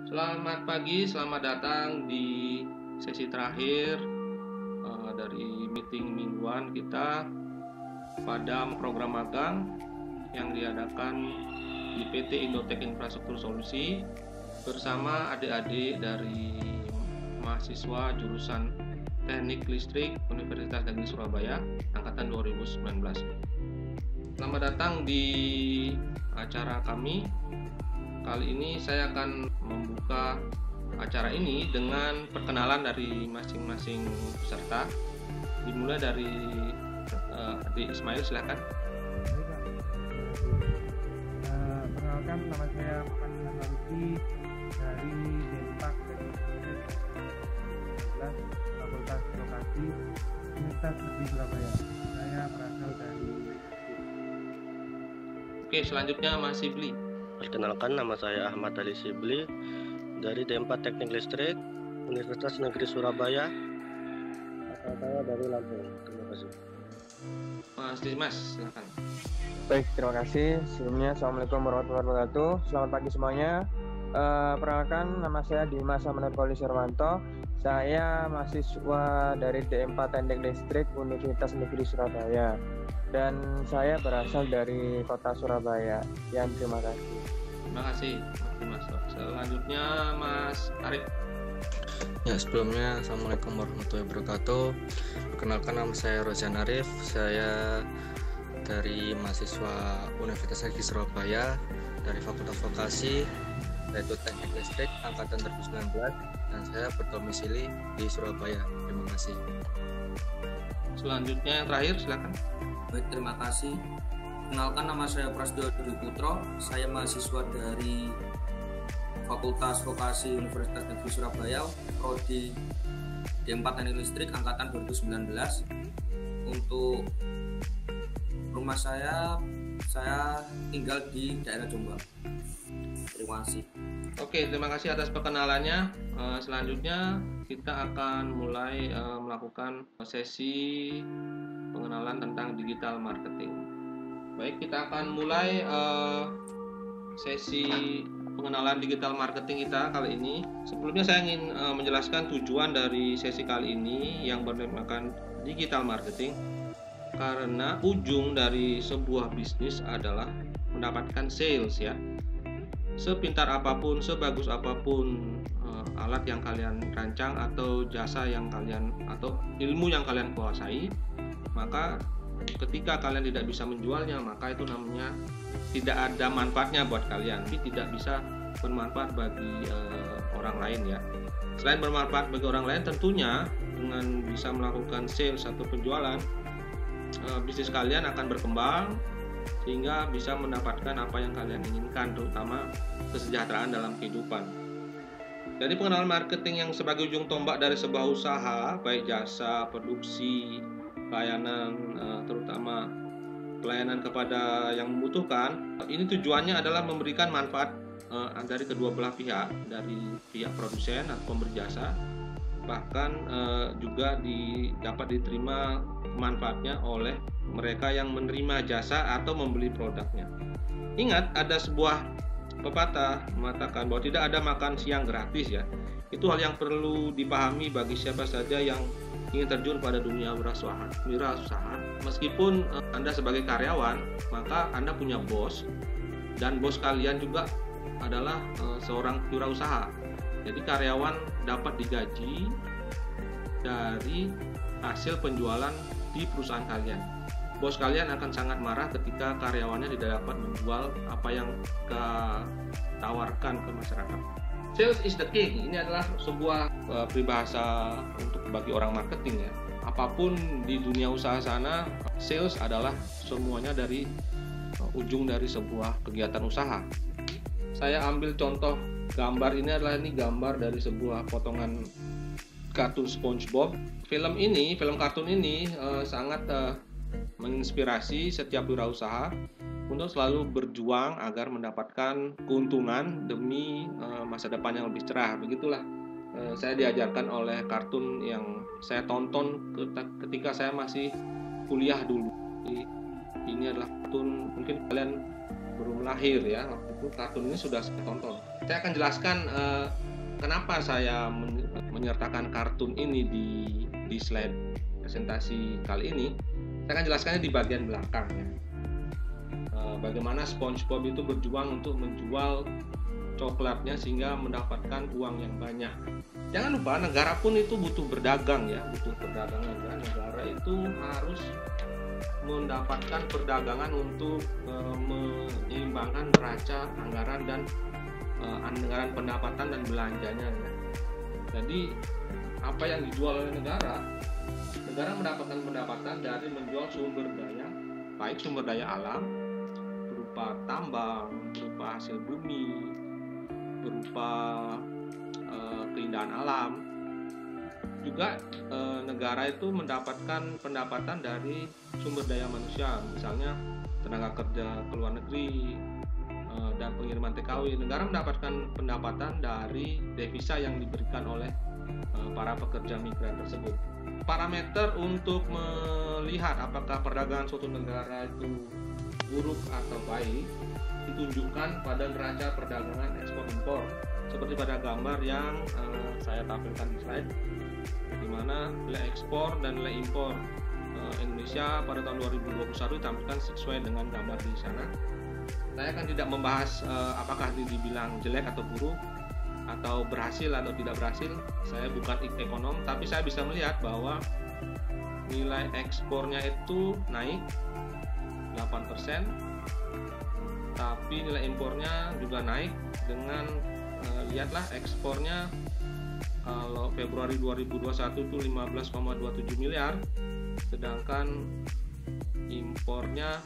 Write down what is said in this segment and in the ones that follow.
Selamat pagi, selamat datang di sesi terakhir dari meeting mingguan kita pada program magang yang diadakan di PT Indotech Infrastruktur Solusi bersama adik-adik dari mahasiswa jurusan Teknik Listrik Universitas Negeri Surabaya angkatan 2019. Selamat datang di acara kami. Kali ini saya akan membuka acara ini dengan perkenalan dari masing-masing peserta. Dimulai dari Adik Ismail, silakan. Perkenalkan, nama saya Muhammad Nasaruddin dari Denpak Fakultas Lokasi Universitas Negeri Surabaya. Saya berasal dari Oke, selanjutnya Mas Sibli. Perkenalkan, nama saya Ahmad Ali Sibli dari D4 Teknik Listrik Universitas Negeri Surabaya. Asal saya dari Lampung. Terima kasih. Mas Dimas, silakan. Baik, terima kasih. Sebelumnya, Assalamualaikum warahmatullahi wabarakatuh. Selamat pagi semuanya. Perkenalkan, nama saya Dimas Amanatpoli Sirwanto. Saya mahasiswa dari D4 Teknik Listrik Universitas Negeri Surabaya. Dan saya berasal dari kota Surabaya. Terima kasih. Terima kasih Mas Dimas. Selanjutnya Mas Arif. Ya, sebelumnya Assalamualaikum warahmatullahi wabarakatuh. Perkenalkan, nama saya Rozan Arif. Saya dari mahasiswa Universitas Negeri Surabaya dari Fakultas Vokasi yaitu Teknik Listrik angkatan 2019 dan saya berdomisili di Surabaya. Terima kasih. Selanjutnya yang terakhir, silakan. Baik, terima kasih. Kenalkan, nama saya Prasetyo Dwi Putro. Saya mahasiswa dari Fakultas Vokasi Universitas Negeri Surabaya, prodi D4 Teknik Listrik angkatan 2019. Untuk rumah saya tinggal di daerah Jombang. Terima kasih. Oke, terima kasih atas perkenalannya. Selanjutnya kita akan mulai melakukan sesi pengenalan tentang digital marketing. Baik, kita akan mulai sesi pengenalan digital marketing kita kali ini. Sebelumnya saya ingin menjelaskan tujuan dari sesi kali ini yang bernamakan digital marketing. Karena ujung dari sebuah bisnis adalah mendapatkan sales ya. Sepintar apapun, sebagus apapun alat yang kalian rancang atau jasa yang kalian atau ilmu yang kalian kuasai, maka ketika kalian tidak bisa menjualnya, maka itu namanya tidak ada manfaatnya buat kalian, tapi tidak bisa bermanfaat bagi orang lain ya. Selain bermanfaat bagi orang lain, tentunya dengan bisa melakukan sales atau penjualan, bisnis kalian akan berkembang sehingga bisa mendapatkan apa yang kalian inginkan, terutama kesejahteraan dalam kehidupan. Jadi pengenalan marketing yang sebagai ujung tombak dari sebuah usaha, baik jasa, produksi, pelayanan, terutama pelayanan kepada yang membutuhkan, ini tujuannya adalah memberikan manfaat dari kedua belah pihak, dari pihak produsen atau pemberi jasa, bahkan juga dapat diterima manfaatnya oleh mereka yang menerima jasa atau membeli produknya. Ingat, ada sebuah pepatah mengatakan bahwa tidak ada makan siang gratis ya. Itu hal yang perlu dipahami bagi siapa saja yang ingin terjun pada dunia wirausaha. Meskipun Anda sebagai karyawan, maka Anda punya bos, dan bos kalian juga adalah seorang wirausaha. Jadi karyawan dapat digaji dari hasil penjualan di perusahaan kalian. Bos kalian akan sangat marah ketika karyawannya tidak dapat menjual apa yang ditawarkan ke masyarakat. Sales is the king. Ini adalah sebuah peribahasa untuk bagi orang marketing ya. Apapun di dunia usaha sana, sales adalah semuanya dari ujung dari sebuah kegiatan usaha. Saya ambil contoh gambar ini adalah gambar dari sebuah potongan kartun SpongeBob. Film kartun ini sangat menginspirasi setiap wirausaha untuk selalu berjuang agar mendapatkan keuntungan demi masa depan yang lebih cerah. Begitulah saya diajarkan oleh kartun yang saya tonton ketika saya masih kuliah dulu. Ini adalah kartun, mungkin kalian belum lahir ya, waktu itu kartun ini sudah saya tonton. Saya akan jelaskan kenapa saya menyertakan kartun ini di slide presentasi kali ini. Saya akan jelaskannya di bagian belakang ya. Bagaimana SpongeBob itu berjuang untuk menjual coklatnya sehingga mendapatkan uang yang banyak. Jangan lupa negara pun itu butuh berdagang ya, butuh perdagangan ya. Negara itu harus mendapatkan perdagangan untuk menyeimbangkan neraca anggaran dan anggaran pendapatan dan belanjanya ya. Jadi apa yang dijual oleh negara mendapatkan pendapatan dari menjual sumber daya, baik sumber daya alam berupa tambang, berupa hasil bumi, berupa keindahan alam. Juga negara itu mendapatkan pendapatan dari sumber daya manusia, misalnya tenaga kerja ke luar negeri dan pengiriman TKW. Negara mendapatkan pendapatan dari devisa yang diberikan oleh para pekerja migran tersebut. Parameter untuk melihat apakah perdagangan suatu negara itu buruk atau baik ditunjukkan pada neraca perdagangan ekspor impor, seperti pada gambar yang saya tampilkan di slide, di mana nilai ekspor dan nilai impor Indonesia pada tahun 2021 ditampilkan sesuai dengan gambar di sana. Saya akan tidak membahas apakah ini dibilang jelek atau buruk, atau berhasil atau tidak berhasil. Saya bukan ekonom, tapi saya bisa melihat bahwa nilai ekspornya itu naik 8%, tapi nilai impornya juga naik dengan lihatlah ekspornya kalau Februari 2021 itu 15,27 miliar, sedangkan impornya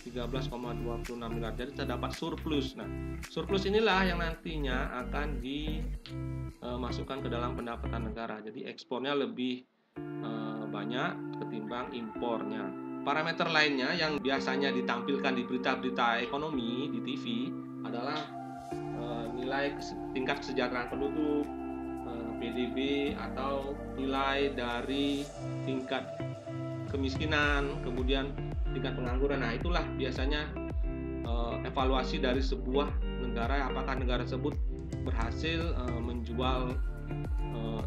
13,26 miliar. Jadi terdapat surplus. Nah, surplus inilah yang nantinya akan dimasukkan ke dalam pendapatan negara. Jadi ekspornya lebih banyak ketimbang impornya. Parameter lainnya yang biasanya ditampilkan di berita-berita ekonomi di TV adalah nilai tingkat kesejahteraan penduduk, PDB, atau nilai dari tingkat kemiskinan, kemudian tingkat pengangguran. Nah, itulah biasanya evaluasi dari sebuah negara, apakah negara tersebut berhasil menjual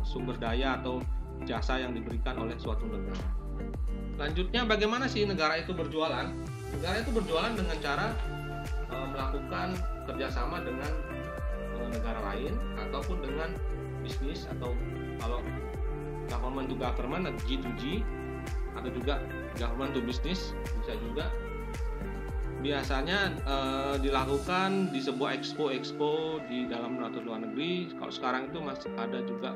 sumber daya atau jasa yang diberikan oleh suatu negara. Selanjutnya, bagaimana sih negara itu berjualan? Negara itu berjualan dengan cara melakukan kerjasama dengan negara lain, ataupun dengan bisnis, atau kalau government to government, G2G, atau juga government to business, bisa juga. Biasanya dilakukan di sebuah expo di dalam atau luar negeri. Kalau sekarang itu masih ada juga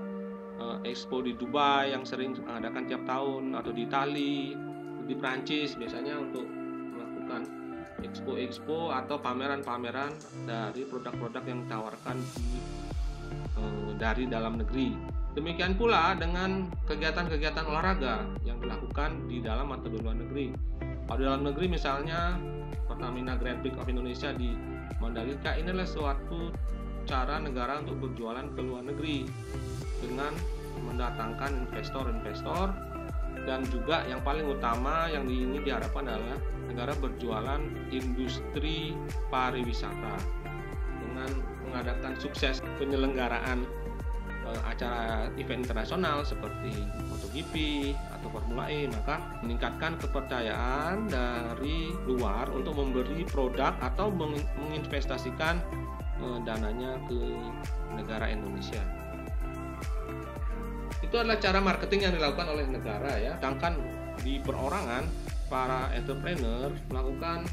expo di Dubai yang sering mengadakan tiap tahun, atau di Itali, di Prancis biasanya untuk melakukan expo atau pameran-pameran dari produk-produk yang ditawarkan dari dalam negeri. Demikian pula dengan kegiatan-kegiatan olahraga yang dilakukan di dalam atau di luar negeri. Kalau di dalam negeri misalnya Pertamina Grand Prix of Indonesia di Mandalika, inilah suatu cara negara untuk berjualan ke luar negeri dengan mendatangkan investor-investor, dan juga yang paling utama yang ini diharapkan adalah negara berjualan industri pariwisata dengan mengadakan sukses penyelenggaraan acara event internasional seperti MotoGP atau Formula E, maka meningkatkan kepercayaan dari luar untuk memberi produk atau menginvestasikan dananya ke negara Indonesia. Itu adalah cara marketing yang dilakukan oleh negara ya. Sedangkan di perorangan, para entrepreneur melakukan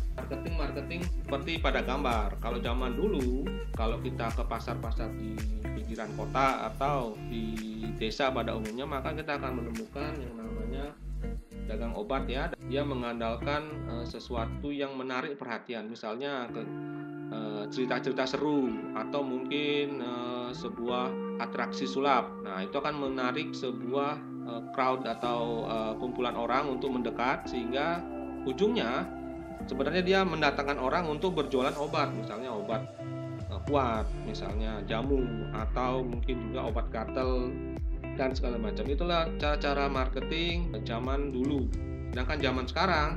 marketing seperti pada gambar. Kalau zaman dulu, kalau kita ke pasar-pasar di pinggiran kota atau di desa pada umumnya, maka kita akan menemukan yang namanya dagang obat ya. Dia mengandalkan sesuatu yang menarik perhatian, misalnya cerita-cerita seru, atau mungkin sebuah atraksi sulap. Nah, itu akan menarik sebuah crowd atau kumpulan orang untuk mendekat, sehingga ujungnya sebenarnya dia mendatangkan orang untuk berjualan obat, misalnya obat kuat, misalnya jamu, atau mungkin juga obat gatal dan segala macam. Itulah cara-cara marketing zaman dulu. Sedangkan zaman sekarang,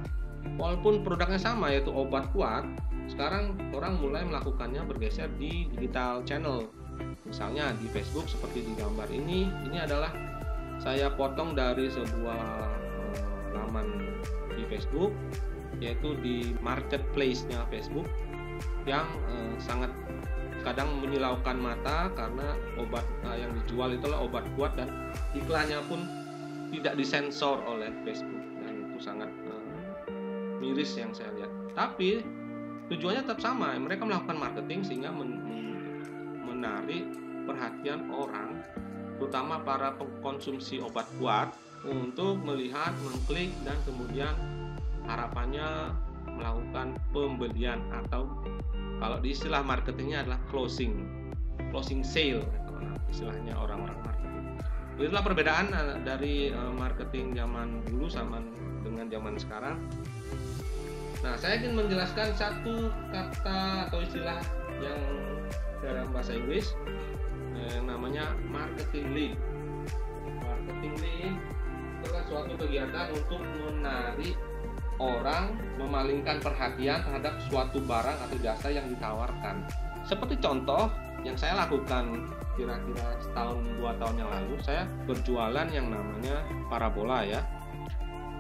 walaupun produknya sama yaitu obat kuat, sekarang orang mulai melakukannya bergeser di digital channel. Misalnya di Facebook seperti di gambar ini adalah saya potong dari sebuah laman di Facebook, yaitu di marketplace-nya Facebook yang sangat kadang menyilaukan mata karena obat yang dijual itulah obat kuat dan iklannya pun tidak disensor oleh Facebook, dan itu sangat miris yang saya lihat. Tapi tujuannya tetap sama, mereka melakukan marketing sehingga menarik perhatian orang, terutama para pengkonsumsi obat kuat, untuk melihat, mengklik, dan kemudian harapannya melakukan pembelian, atau kalau di istilah marketingnya adalah closing sale, istilahnya orang-orang marketing. Itulah perbedaan dari marketing zaman dulu sama dengan zaman sekarang. Nah, saya ingin menjelaskan satu kata atau istilah yang dalam bahasa Inggris yang namanya marketing lead. Marketing lead adalah suatu kegiatan untuk menarik orang, memalingkan perhatian terhadap suatu barang atau jasa yang ditawarkan. Seperti contoh yang saya lakukan kira-kira setahun 2 tahun yang lalu, saya berjualan yang namanya parabola ya.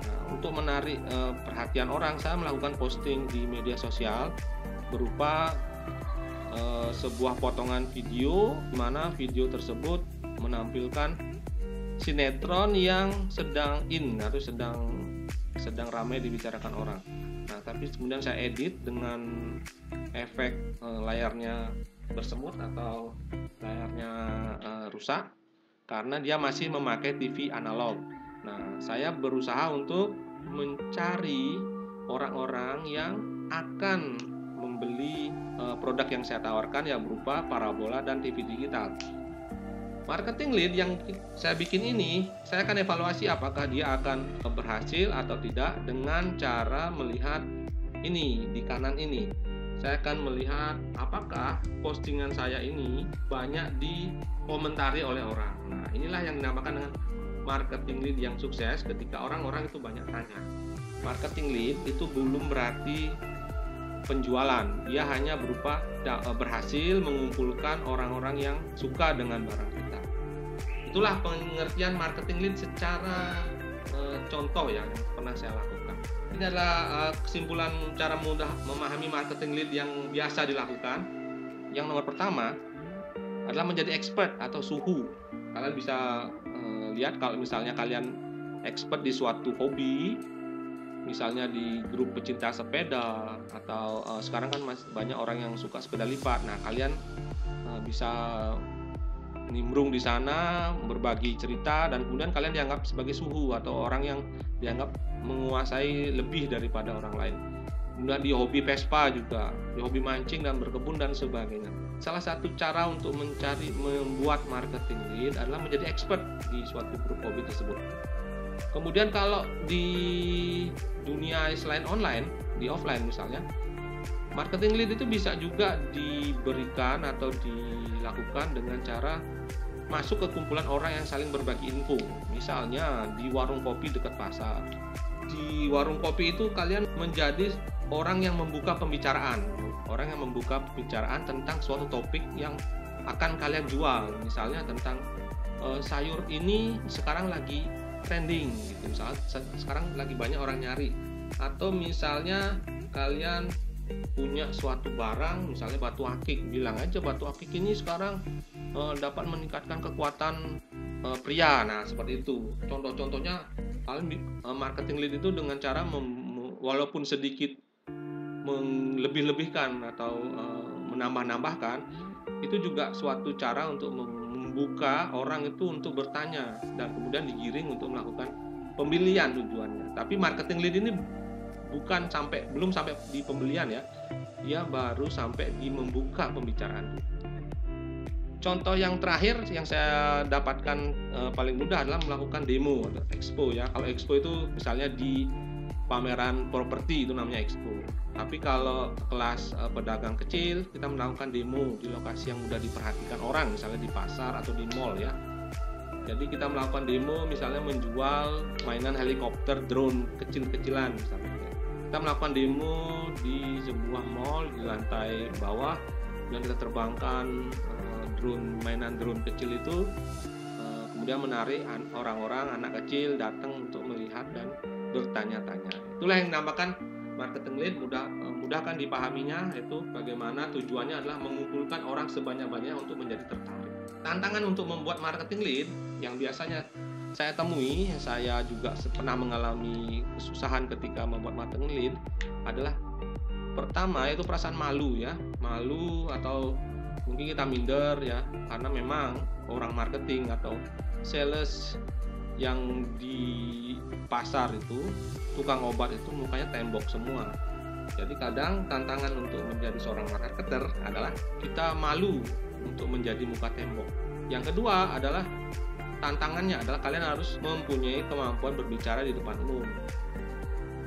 Nah, untuk menarik perhatian orang, saya melakukan posting di media sosial berupa sebuah potongan video, di mana video tersebut menampilkan sinetron yang sedang in atau sedang ramai dibicarakan orang. Nah, tapi kemudian saya edit dengan efek layarnya bersemut atau layarnya rusak karena dia masih memakai TV analog. Nah, saya berusaha untuk mencari orang-orang yang akan membeli produk yang saya tawarkan yang berupa parabola dan TV digital. Marketing lead yang saya bikin ini, saya akan evaluasi apakah dia akan berhasil atau tidak dengan cara melihat ini di kanan ini. Saya akan melihat apakah postingan saya ini banyak dikomentari oleh orang. Nah, inilah yang dinamakan dengan marketing lead yang sukses ketika orang-orang itu banyak tanya. Marketing lead itu belum berarti penjualan, dia hanya berupa berhasil mengumpulkan orang-orang yang suka dengan barang kita. Itulah pengertian marketing lead secara contoh ya, yang pernah saya lakukan. Ini adalah kesimpulan cara mudah memahami marketing lead yang biasa dilakukan. Yang nomor pertama adalah menjadi expert atau suhu. Kalian bisa lihat kalau misalnya kalian expert di suatu hobi, misalnya di grup pecinta sepeda, atau sekarang kan masih banyak orang yang suka sepeda lipat. Nah, kalian bisa nimbrung di sana, berbagi cerita, dan kemudian kalian dianggap sebagai suhu atau orang yang dianggap menguasai lebih daripada orang lain. Kemudian di hobi Vespa juga, di hobi mancing dan berkebun dan sebagainya. Salah satu cara untuk membuat marketing lead adalah menjadi expert di suatu grup hobi tersebut. Kemudian kalau di dunia selain online, di offline misalnya, marketing lead itu bisa juga diberikan atau dilakukan dengan cara masuk ke kumpulan orang yang saling berbagi info. Misalnya di warung kopi dekat pasar. Di warung kopi itu kalian menjadi orang yang membuka pembicaraan. Orang yang membuka pembicaraan tentang suatu topik yang akan kalian jual. Misalnya tentang sayur ini sekarang lagi trending gitu, misalnya sekarang lagi banyak orang nyari. Atau misalnya kalian punya suatu barang, misalnya batu akik, bilang aja batu akik ini sekarang dapat meningkatkan kekuatan pria. Nah, seperti itu. Contoh-contohnya kalian marketing lead itu dengan cara walaupun sedikit melebih-lebihkan atau menambah-nambahkan, itu juga suatu cara untuk membuka orang itu untuk bertanya dan kemudian digiring untuk melakukan pembelian tujuannya. Tapi marketing lead ini belum sampai di pembelian ya, dia baru sampai di membuka pembicaraan. Contoh yang terakhir yang saya dapatkan paling mudah adalah melakukan demo atau expo ya. Kalau expo itu misalnya di pameran properti, itu namanya expo. Tapi kalau kelas pedagang kecil, kita melakukan demo di lokasi yang mudah diperhatikan orang, misalnya di pasar atau di mall ya. Jadi kita melakukan demo misalnya menjual mainan helikopter drone kecil-kecilan misalnya. Kita Kita melakukan demo di sebuah mall di lantai bawah, dan kita terbangkan mainan drone kecil itu, kemudian menarik orang-orang, anak kecil datang untuk melihat dan bertanya-tanya. Itulah yang dinamakan marketing lead. Mudahkan dipahaminya, yaitu bagaimana tujuannya adalah mengumpulkan orang sebanyak-banyaknya untuk menjadi tertarik. Tantangan untuk membuat marketing lead yang biasanya saya temui, saya juga pernah mengalami kesusahan ketika membuat marketing lead, adalah pertama yaitu perasaan malu ya, malu atau mungkin kita minder ya, karena memang orang marketing atau sales yang di pasar itu, tukang obat itu mukanya tembok semua. Jadi kadang tantangan untuk menjadi seorang marketer adalah kita malu untuk menjadi muka tembok. Yang kedua adalah tantangannya adalah kalian harus mempunyai kemampuan berbicara di depan umum.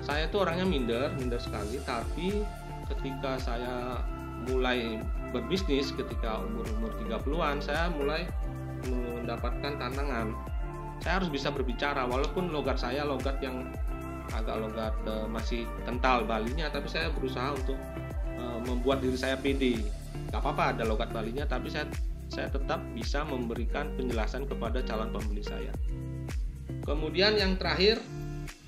Saya itu orangnya minder sekali, tapi ketika saya mulai berbisnis ketika umur 30-an, saya mulai mendapatkan tantangan. Saya harus bisa berbicara, walaupun logat saya logat yang agak logat masih kental Balinya, tapi saya berusaha untuk membuat diri saya pede. Gak apa-apa ada logat Balinya, tapi saya tetap bisa memberikan penjelasan kepada calon pembeli saya. Kemudian yang terakhir,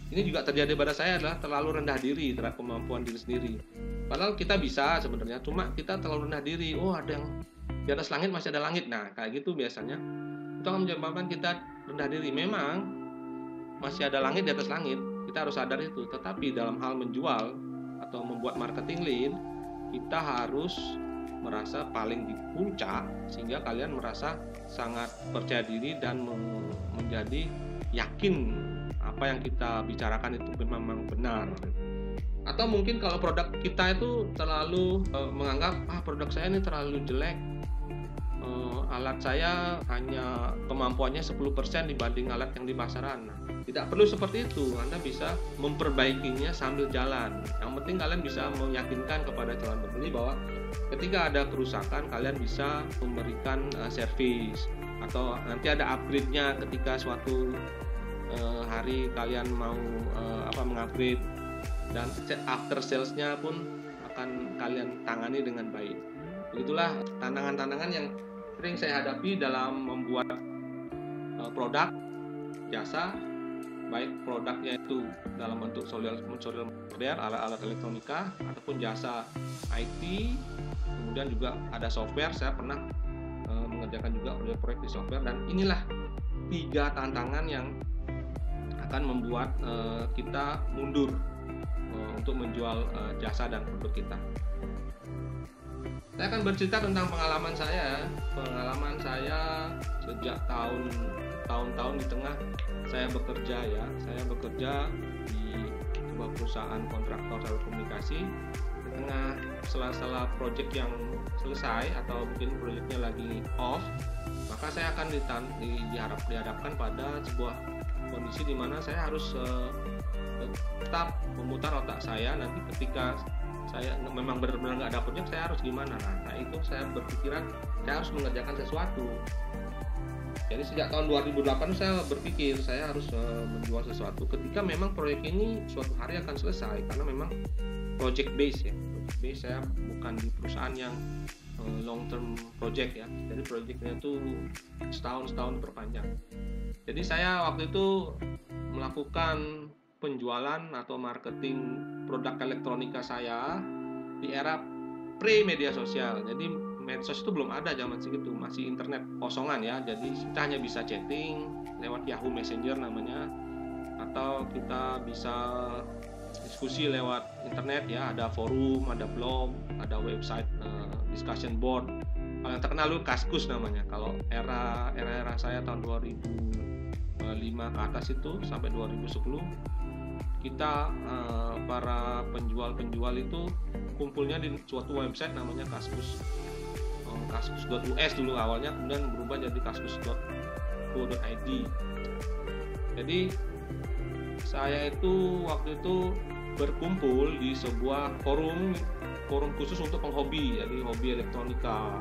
ini juga terjadi pada saya, adalah terlalu rendah diri terhadap kemampuan diri sendiri. Padahal kita bisa sebenarnya, cuma kita terlalu rendah diri. Oh, ada yang di atas langit masih ada langit. Nah, kayak gitu biasanya. Itu akan menyebabkan kita rendah diri. Memang masih ada langit di atas langit, kita harus sadar itu. Tetapi dalam hal menjual atau membuat marketing lead, kita harus merasa paling di puncak, sehingga kalian merasa sangat percaya diri dan menjadi yakin apa yang kita bicarakan itu memang benar. Atau mungkin kalau produk kita itu terlalu menganggap produk saya ini terlalu jelek, alat saya hanya kemampuannya 10% dibanding alat yang di pasaran. Nah, tidak perlu seperti itu. Anda bisa memperbaikinya sambil jalan. Yang penting kalian bisa meyakinkan kepada calon pembeli bahwa ketika ada kerusakan kalian bisa memberikan servis, atau nanti ada upgrade-nya ketika suatu hari kalian mau mengupgrade, dan after sales-nya pun akan kalian tangani dengan baik. Begitulah tantangan-tantangan yang sering saya hadapi dalam membuat produk, jasa, baik produknya itu dalam bentuk hardware, alat-alat elektronika, ataupun jasa IT. Kemudian juga ada software, saya pernah mengerjakan juga proyek-proyek di software, dan inilah 3 tantangan yang akan membuat kita mundur untuk menjual jasa dan produk kita. Saya akan bercerita tentang pengalaman saya. Pengalaman saya sejak tahun-tahun di tengah saya bekerja ya. Saya bekerja di sebuah perusahaan kontraktor telekomunikasi. Di tengah sela-sela proyek yang selesai atau mungkin proyeknya lagi off, maka saya akan dihadapkan pada sebuah kondisi di mana saya harus tetap memutar otak saya. Nanti ketika saya memang benar-benar nggak ada proyek, saya harus gimana? Nah, itu saya berpikiran saya harus mengerjakan sesuatu. Jadi sejak tahun 2008 saya berpikir saya harus menjual sesuatu. Ketika memang proyek ini suatu hari akan selesai, karena memang project base ya. Project base, saya bukan di perusahaan yang long term project ya. Jadi proyeknya itu setahun perpanjang. Jadi saya waktu itu melakukan penjualan atau marketing produk elektronika saya di era pre-media sosial. Jadi medsos itu belum ada zaman segitu, masih internet kosongan ya. Jadi kita hanya bisa chatting lewat Yahoo Messenger namanya, atau kita bisa diskusi lewat internet ya. Ada forum, ada blog, ada website, discussion board. Kalau yang terkenal dulu Kaskus namanya. Kalau era saya tahun 2005 ke atas itu sampai 2010, kita para penjual itu kumpulnya di suatu website namanya Kaskus. Kaskus.us dulu awalnya, kemudian berubah jadi kaskus.co.id. Jadi saya itu waktu itu berkumpul di sebuah forum khusus untuk penghobi, jadi hobi elektronika.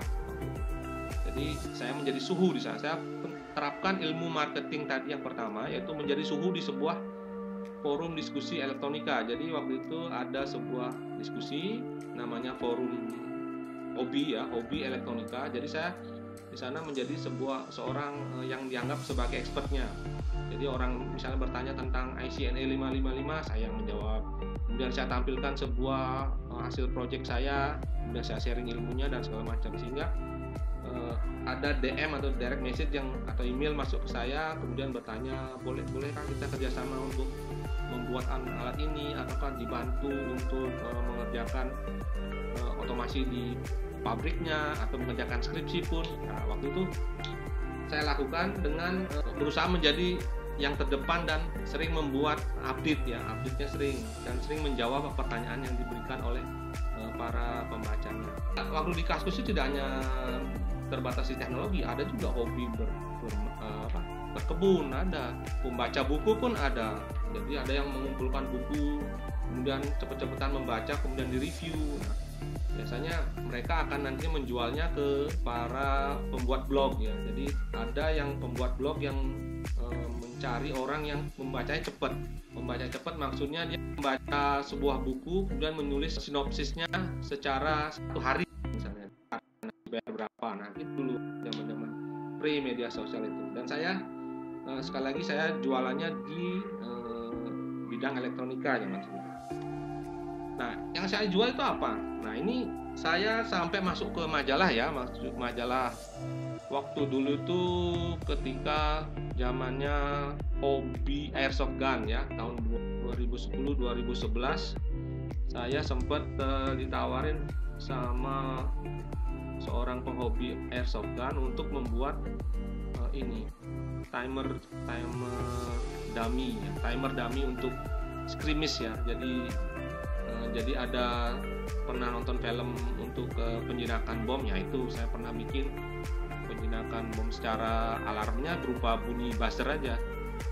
Jadi saya menjadi suhu di sana. Saya terapkan ilmu marketing tadi yang pertama, yaitu menjadi suhu di sebuah forum diskusi elektronika. Jadi waktu itu ada sebuah diskusi namanya forum hobi elektronika. Jadi saya di sana menjadi seorang yang dianggap sebagai expertnya. Jadi orang misalnya bertanya tentang ICNA 555, saya yang menjawab. Kemudian saya tampilkan sebuah hasil project saya, kemudian saya sharing ilmunya dan segala macam, sehingga ada DM atau direct message atau email masuk ke saya, kemudian bertanya bolehkah kita kerjasama untuk membuat alat ini, ataukah dibantu untuk mengerjakan otomasi di pabriknya atau mengerjakan skripsi pun. Nah, waktu itu saya lakukan dengan berusaha menjadi yang terdepan dan sering membuat update-nya sering menjawab pertanyaan yang diberikan oleh para pembacanya. Waktu di Kaskus itu tidak hanya terbatas di teknologi, ada juga hobi berkebun, ada pembaca buku pun ada. Jadi ada yang mengumpulkan buku, kemudian cepat-cepatan membaca, kemudian direview. Nah, biasanya mereka akan nanti menjualnya ke para pembuat blog ya. Jadi ada yang pembuat blog yang mencari orang yang membacanya cepat. Membaca cepat maksudnya dia membaca sebuah buku kemudian menulis sinopsisnya secara 1 hari misalnya, bayar berapa. Nah itu dulu zaman-zaman pre-media sosial itu. Dan saya sekali lagi saya jualannya di bidang elektronika ya maksudnya. Nah yang saya jual itu apa? Nah ini saya sampai masuk ke majalah ya, majalah waktu dulu itu ketika zamannya hobi airsoft gun ya, tahun 2010-2011 saya sempat ditawarin sama seorang penghobi airsoft gun untuk membuat timer dummy untuk skirmish ya. Jadi ada pernah nonton film untuk penjinakan bom ya, itu saya pernah bikin penjinakan bom secara alarmnya berupa bunyi buzzer aja.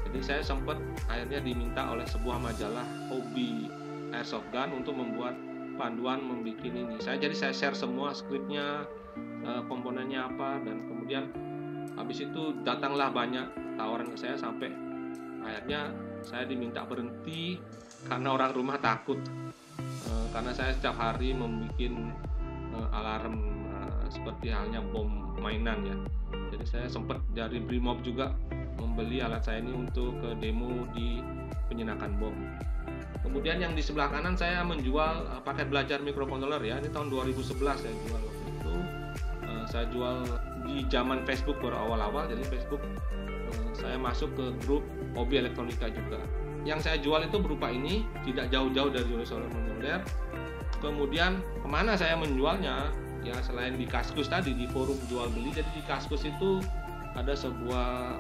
Jadi saya sempat akhirnya diminta oleh sebuah majalah hobi airsoft gun untuk membuat panduan membuat ini. Saya share semua skripnya, komponennya apa, dan kemudian habis itu datanglah banyak tawaran ke saya sampai akhirnya saya diminta berhenti karena orang rumah takut. Karena saya setiap hari membuat alarm seperti halnya bom mainan ya. Jadi saya sempat dari Brimob juga membeli alat saya ini untuk demo di penjinakan bom. Kemudian yang di sebelah kanan saya menjual paket belajar microcontroller ya. Ini tahun 2011 saya jual waktu itu. Saya jual di zaman Facebook baru awal-awal. Jadi Facebook saya masuk ke grup hobi elektronika juga. Yang saya jual itu berupa ini, tidak jauh-jauh dari unit solar modular. Kemudian kemana saya menjualnya? Ya selain di Kaskus tadi, di forum jual beli. Jadi di Kaskus itu ada sebuah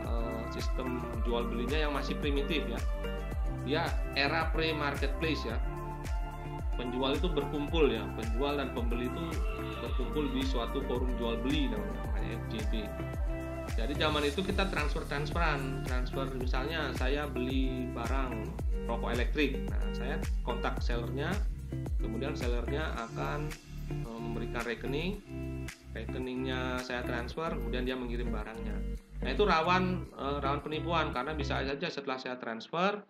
sistem jual belinya yang masih primitif ya. Dia era pre-marketplace ya. Penjual itu berkumpul ya, penjual dan pembeli itu berkumpul di suatu forum jual beli namanya FJB. Jadi zaman itu kita transfer misalnya saya beli barang rokok elektrik. Nah, saya kontak sellernya, kemudian sellernya akan memberikan rekeningnya saya transfer, kemudian dia mengirim barangnya. Nah, itu rawan penipuan karena bisa saja setelah saya transfer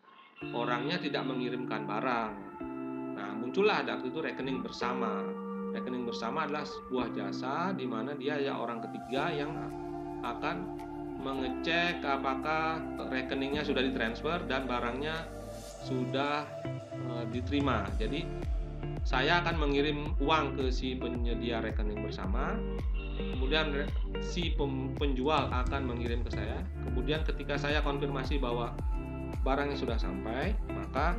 orangnya tidak mengirimkan barang. Nah, muncullah waktu itu rekening bersama. Rekening bersama adalah sebuah jasa di mana dia ya orang ketiga yang akan mengecek apakah rekeningnya sudah ditransfer dan barangnya sudah diterima. Jadi saya akan mengirim uang ke si penyedia rekening bersama, kemudian si penjual akan mengirim ke saya. Kemudian ketika saya konfirmasi bahwa barangnya sudah sampai, maka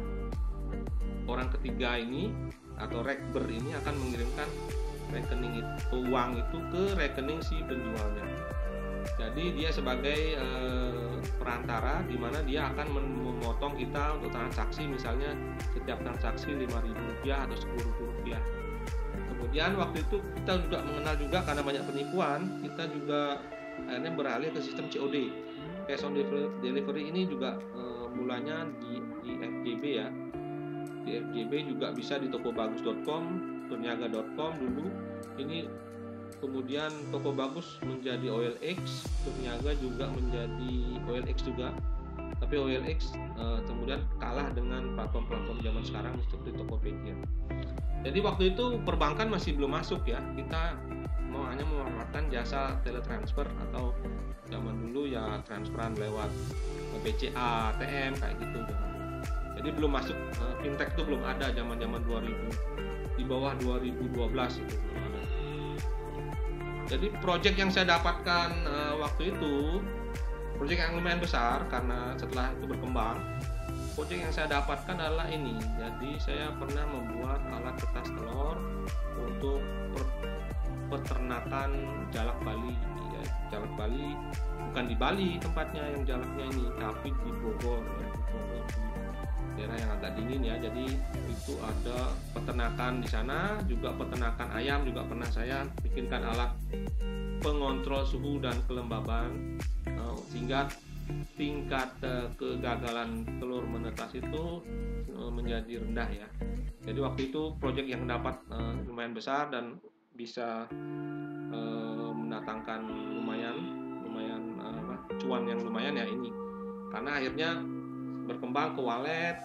orang ketiga ini atau rekber ini akan mengirimkan rekening uang itu ke rekening si penjualnya. Jadi dia sebagai perantara di mana dia akan memotong kita untuk transaksi, misalnya setiap transaksi Rp5.000 atau Rp10.000. Kemudian waktu itu kita juga mengenal juga karena banyak penipuan, kita juga akhirnya beralih ke sistem COD. Cash on delivery ini juga mulanya di FJB ya. Di FJB juga bisa di tokobagus.com, berniaga.com dulu. Ini kemudian Toko Bagus menjadi OLX, Berniaga juga menjadi OLX juga. Tapi OLX kemudian kalah dengan platform-platform zaman sekarang seperti Tokopedia. Jadi waktu itu perbankan masih belum masuk ya, kita hanya memanfaatkan jasa teletransfer atau zaman dulu ya transferan lewat BCA, ATM kayak gitu. Jadi belum masuk, fintech itu belum ada zaman-zaman 2000, di bawah 2012 itu belum ada. Jadi project yang saya dapatkan waktu itu project yang lumayan besar karena setelah itu berkembang. Project yang saya dapatkan adalah ini. Jadi saya pernah membuat alat kertas telur untuk peternakan jalak Bali. Ya, jalak Bali bukan di Bali tempatnya yang jalaknya ini, tapi di Bogor, ya, di Bogor, di daerah yang agak dingin ya. Jadi itu ada peternakan di sana, juga peternakan ayam juga pernah saya bikinkan alat pengontrol suhu dan kelembaban sehingga tingkat kegagalan telur menetas itu menjadi rendah ya. Jadi waktu itu proyek yang dapat lumayan besar dan bisa mendatangkan lumayan cuan yang lumayan ya ini. Karena akhirnya berkembang ke walet,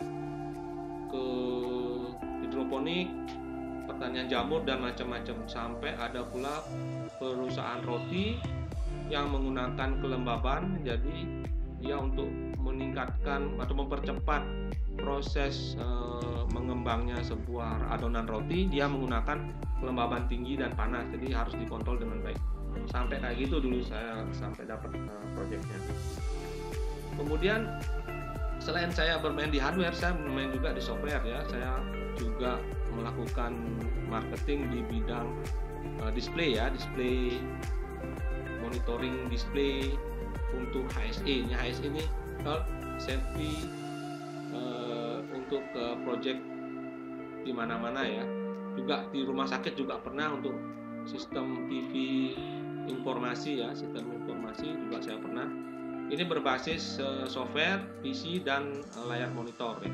ke hidroponik, pertanian jamur dan macam-macam, sampai ada pula perusahaan roti yang menggunakan kelembaban. Jadi dia untuk meningkatkan atau mempercepat proses mengembangnya sebuah adonan roti, dia menggunakan kelembaban tinggi dan panas, jadi harus dikontrol dengan baik. Sampai kayak gitu dulu saya sampai dapat proyeknya. Kemudian selain saya bermain di hardware, saya bermain juga di software ya. Saya juga melakukan marketing di bidang display ya, display monitoring display untuk HSE. HSE ini safety untuk project di mana-mana ya. Juga di rumah sakit juga pernah untuk sistem TV informasi ya, sistem informasi juga saya pernah. Ini berbasis software, PC dan layar monitor ya.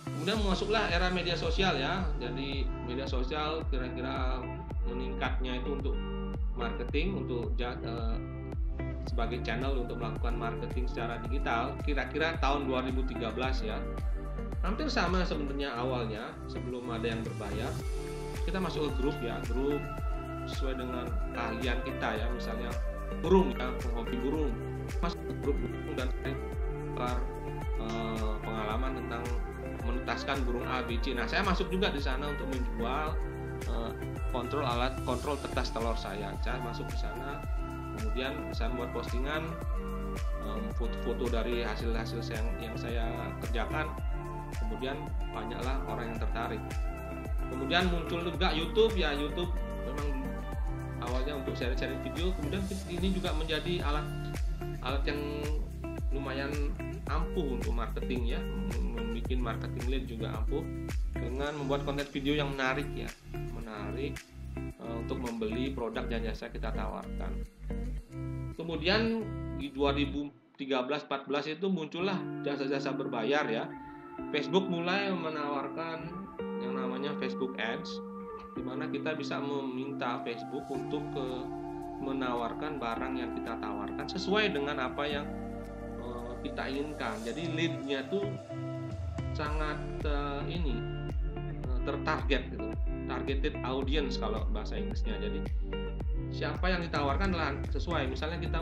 Kemudian masuklah era media sosial ya. Jadi media sosial kira-kira meningkatnya itu untuk marketing, untuk sebagai channel untuk melakukan marketing secara digital kira-kira tahun 2013 ya. Hampir sama sebenarnya awalnya, sebelum ada yang berbayar. Kita masuk ke grup ya, grup sesuai dengan keahlian kita ya, misalnya burung ya, penghobi burung, masuk ke grup burung dan pengalaman tentang menetaskan burung A, B, C. Nah, saya masuk juga di sana untuk menjual alat kontrol tetas telur saya. Saya masuk ke sana, kemudian saya membuat postingan foto-foto dari hasil-hasil yang saya kerjakan. Kemudian banyaklah orang yang tertarik. Kemudian muncul juga YouTube ya. YouTube memang awalnya untuk sharing video, kemudian ini juga menjadi alat yang lumayan ampuh untuk marketing ya, membuat marketing lead juga ampuh dengan membuat konten video yang menarik ya, untuk membeli produk dan jasa kita tawarkan. Kemudian di 2013-14 itu muncullah jasa-jasa berbayar ya. Facebook mulai menawarkan yang namanya Facebook Ads, di mana kita bisa meminta Facebook untuk menawarkan barang yang kita tawarkan sesuai dengan apa yang kita inginkan. Jadi lead-nya tuh sangat tertarget gitu, targeted audience kalau bahasa Inggrisnya. Jadi siapa yang ditawarkan adalah sesuai. Misalnya kita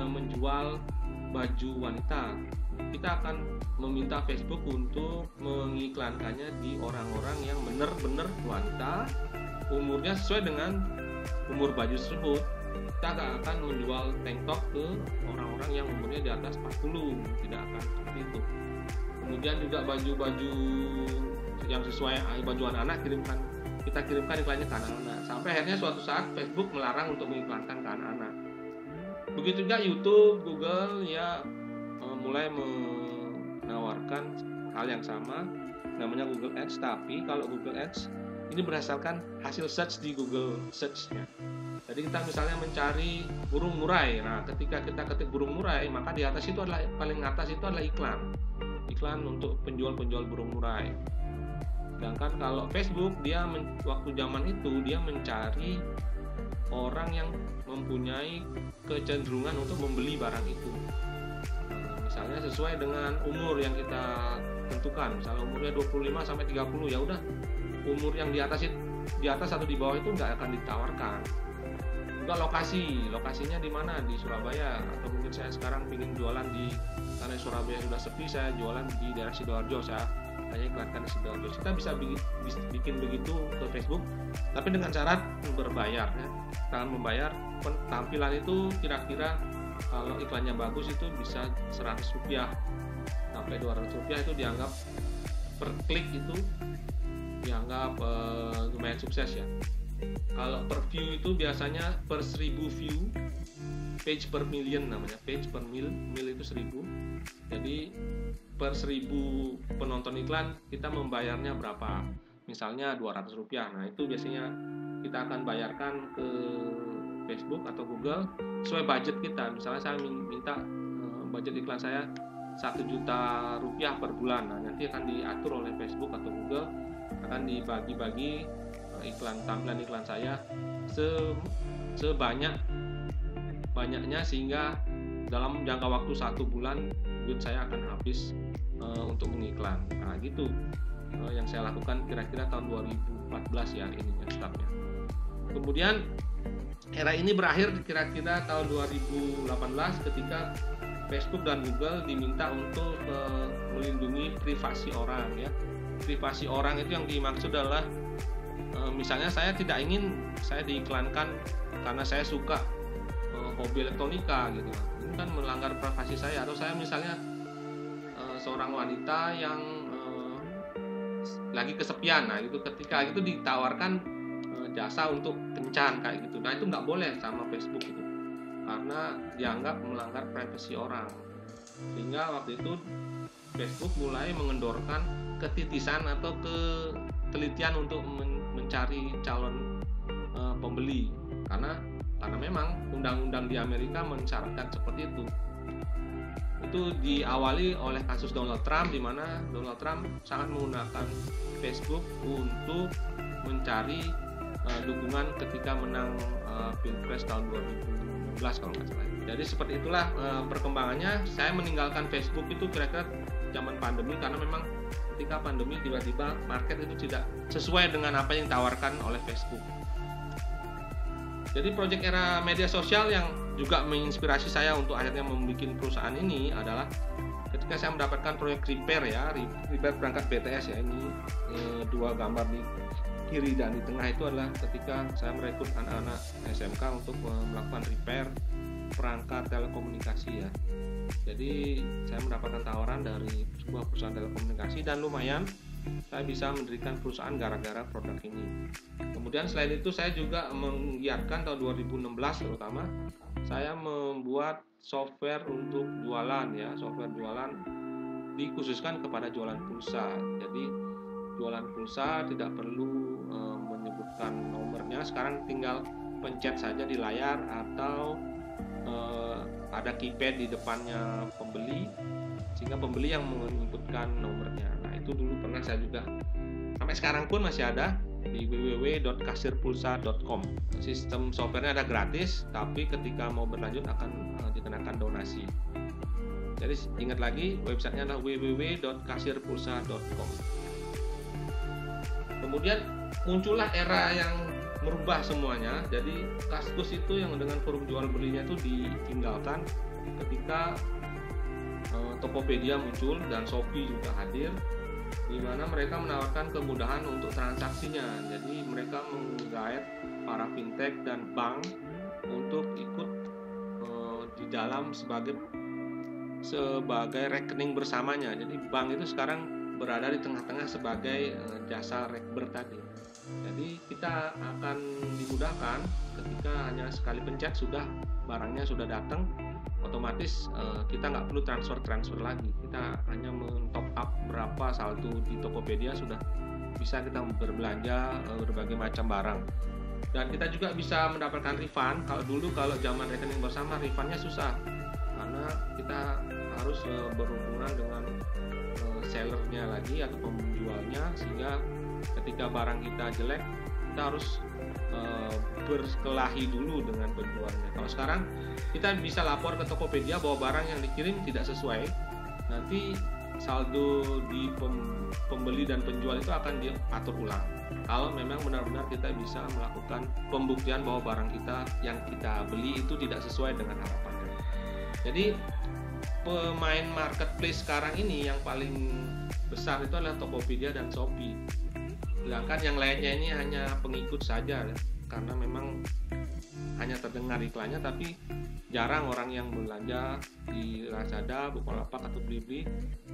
menjual baju wanita, kita akan meminta Facebook untuk mengiklankannya di orang-orang yang benar-benar wanita, umurnya sesuai dengan umur baju tersebut. Kita akan menjual tank top ke orang-orang yang umurnya di atas 40, tidak akan seperti itu. Kemudian juga baju-baju yang sesuai baju anak-anak kita kirimkan iklannya ke anak-anak. Sampai akhirnya suatu saat Facebook melarang untuk mengiklankan ke anak-anak. Begitu juga YouTube, Google ya mulai menawarkan hal yang sama, namanya Google Ads. Tapi kalau Google Ads ini berdasarkan hasil search di Google Search-nya. Jadi kita misalnya mencari burung murai. Nah, ketika kita ketik burung murai, maka di atas itu adalah paling atas itu adalah iklan untuk penjual burung murai. Sedangkan kalau Facebook dia waktu zaman itu dia mencari orang yang mempunyai kecenderungan untuk membeli barang itu. misalnya sesuai dengan umur yang kita tentukan. Misalnya umurnya 25 sampai 30, ya udah umur yang di atas atau di bawah itu nggak akan ditawarkan. Juga lokasinya di mana, di Surabaya, atau mungkin saya sekarang ingin jualan karena Surabaya sudah sepi, saya jualan di daerah Sidoarjo, saya hanya iklankan di Sidoarjo. Kita bisa bikin begitu ke Facebook, tapi dengan syarat berbayar ya. Dengan membayar, tampilan itu kira-kira kalau iklannya bagus itu bisa Rp100 sampai Rp200 itu dianggap per klik, itu dianggap lumayan sukses ya. Kalau per view itu biasanya per 1000 view, page per million namanya, page per mil itu 1000. Jadi per 1000 penonton iklan kita membayarnya berapa? Misalnya Rp200. Nah itu biasanya kita akan bayarkan ke Facebook atau Google sesuai budget kita. Misalnya saya minta budget iklan saya Rp1 juta per bulan. Nah nanti akan diatur oleh Facebook atau Google, akan dibagi-bagi tampilan iklan saya sebanyak-banyaknya, sehingga dalam jangka waktu 1 bulan duit saya akan habis untuk mengiklan. Nah gitu yang saya lakukan kira-kira tahun 2014 ya, ininya startnya. Kemudian era ini berakhir kira-kira tahun 2018 ketika Facebook dan Google diminta untuk melindungi privasi orang ya. Privasi orang itu yang dimaksud adalah misalnya saya tidak ingin saya diiklankan karena saya suka hobi elektronika gitu. Ini kan melanggar privasi saya. Atau saya misalnya seorang wanita yang lagi kesepian, nah itu ketika itu ditawarkan jasa untuk kencan kayak gitu. Nah itu nggak boleh sama Facebook itu, karena dianggap melanggar privasi orang. Sehingga waktu itu Facebook mulai mengendorkan ketitisan atau ketelitian untuk mencari calon pembeli, karena memang undang-undang di Amerika mensyaratkan seperti itu. Itu diawali oleh kasus Donald Trump, di mana Donald Trump sangat menggunakan Facebook untuk mencari dukungan ketika menang Pilpres tahun 2016 kalau nggak salah. Jadi seperti itulah perkembangannya. Saya meninggalkan Facebook itu kira-kira zaman pandemi, karena memang ketika pandemi tiba-tiba market itu tidak sesuai dengan apa yang ditawarkan oleh Facebook. Jadi proyek era media sosial yang juga menginspirasi saya untuk akhirnya membuat perusahaan ini adalah ketika saya mendapatkan proyek repair perangkat BTS ya. Ini dua gambar di kiri dan di tengah itu adalah ketika saya merekrut anak-anak SMK untuk melakukan repair perangkat telekomunikasi ya. Jadi saya mendapatkan tawaran dari sebuah perusahaan telekomunikasi dan lumayan saya bisa mendirikan perusahaan gara-gara produk ini. Kemudian selain itu saya juga menggiatkan tahun 2016 terutama saya membuat software untuk jualan ya, software jualan dikhususkan kepada jualan pulsa. Jadi jualan pulsa tidak perlu menyebutkan nomornya, sekarang tinggal pencet saja di layar atau ada keypad di depannya pembeli sehingga pembeli yang menyebutkan nomornya. Nah itu dulu pernah saya juga, sampai sekarang pun masih ada di www.kasirpulsa.com. Sistem softwarenya ada gratis, tapi ketika mau berlanjut akan dikenakan donasi. Jadi ingat lagi, websitenya adalah www.kasirpulsa.com. Kemudian muncullah era yang merubah semuanya. Jadi Kaskus itu yang dengan forum jual belinya itu ditinggalkan ketika Tokopedia muncul dan Shopee juga hadir, di mana mereka menawarkan kemudahan untuk transaksinya. Jadi mereka menggait para fintech dan bank untuk ikut di dalam sebagai rekening bersamanya. Jadi bank itu sekarang berada di tengah-tengah sebagai jasa rekber tadi. Jadi kita akan dimudahkan ketika hanya sekali pencet sudah barangnya sudah datang, otomatis kita nggak perlu transfer lagi. Kita hanya men-top up berapa saldo di Tokopedia sudah bisa kita berbelanja berbagai macam barang. Dan kita juga bisa mendapatkan refund. Kalau zaman rekening bersama refundnya susah karena kita harus berhubungan dengan sellernya lagi atau penjualnya, sehingga ketika barang kita jelek kita harus berkelahi dulu dengan penjualnya. Kalau sekarang kita bisa lapor ke Tokopedia bahwa barang yang dikirim tidak sesuai, nanti saldo di pembeli dan penjual itu akan diatur ulang. Kalau memang benar-benar kita bisa melakukan pembuktian bahwa barang kita yang kita beli itu tidak sesuai dengan harapannya. Jadi pemain marketplace sekarang ini yang paling besar itu adalah Tokopedia dan Shopee. Sedangkan yang lainnya ini hanya pengikut saja, karena memang hanya terdengar iklannya tapi jarang orang yang belanja di Lazada, Bukalapak atau Blibli.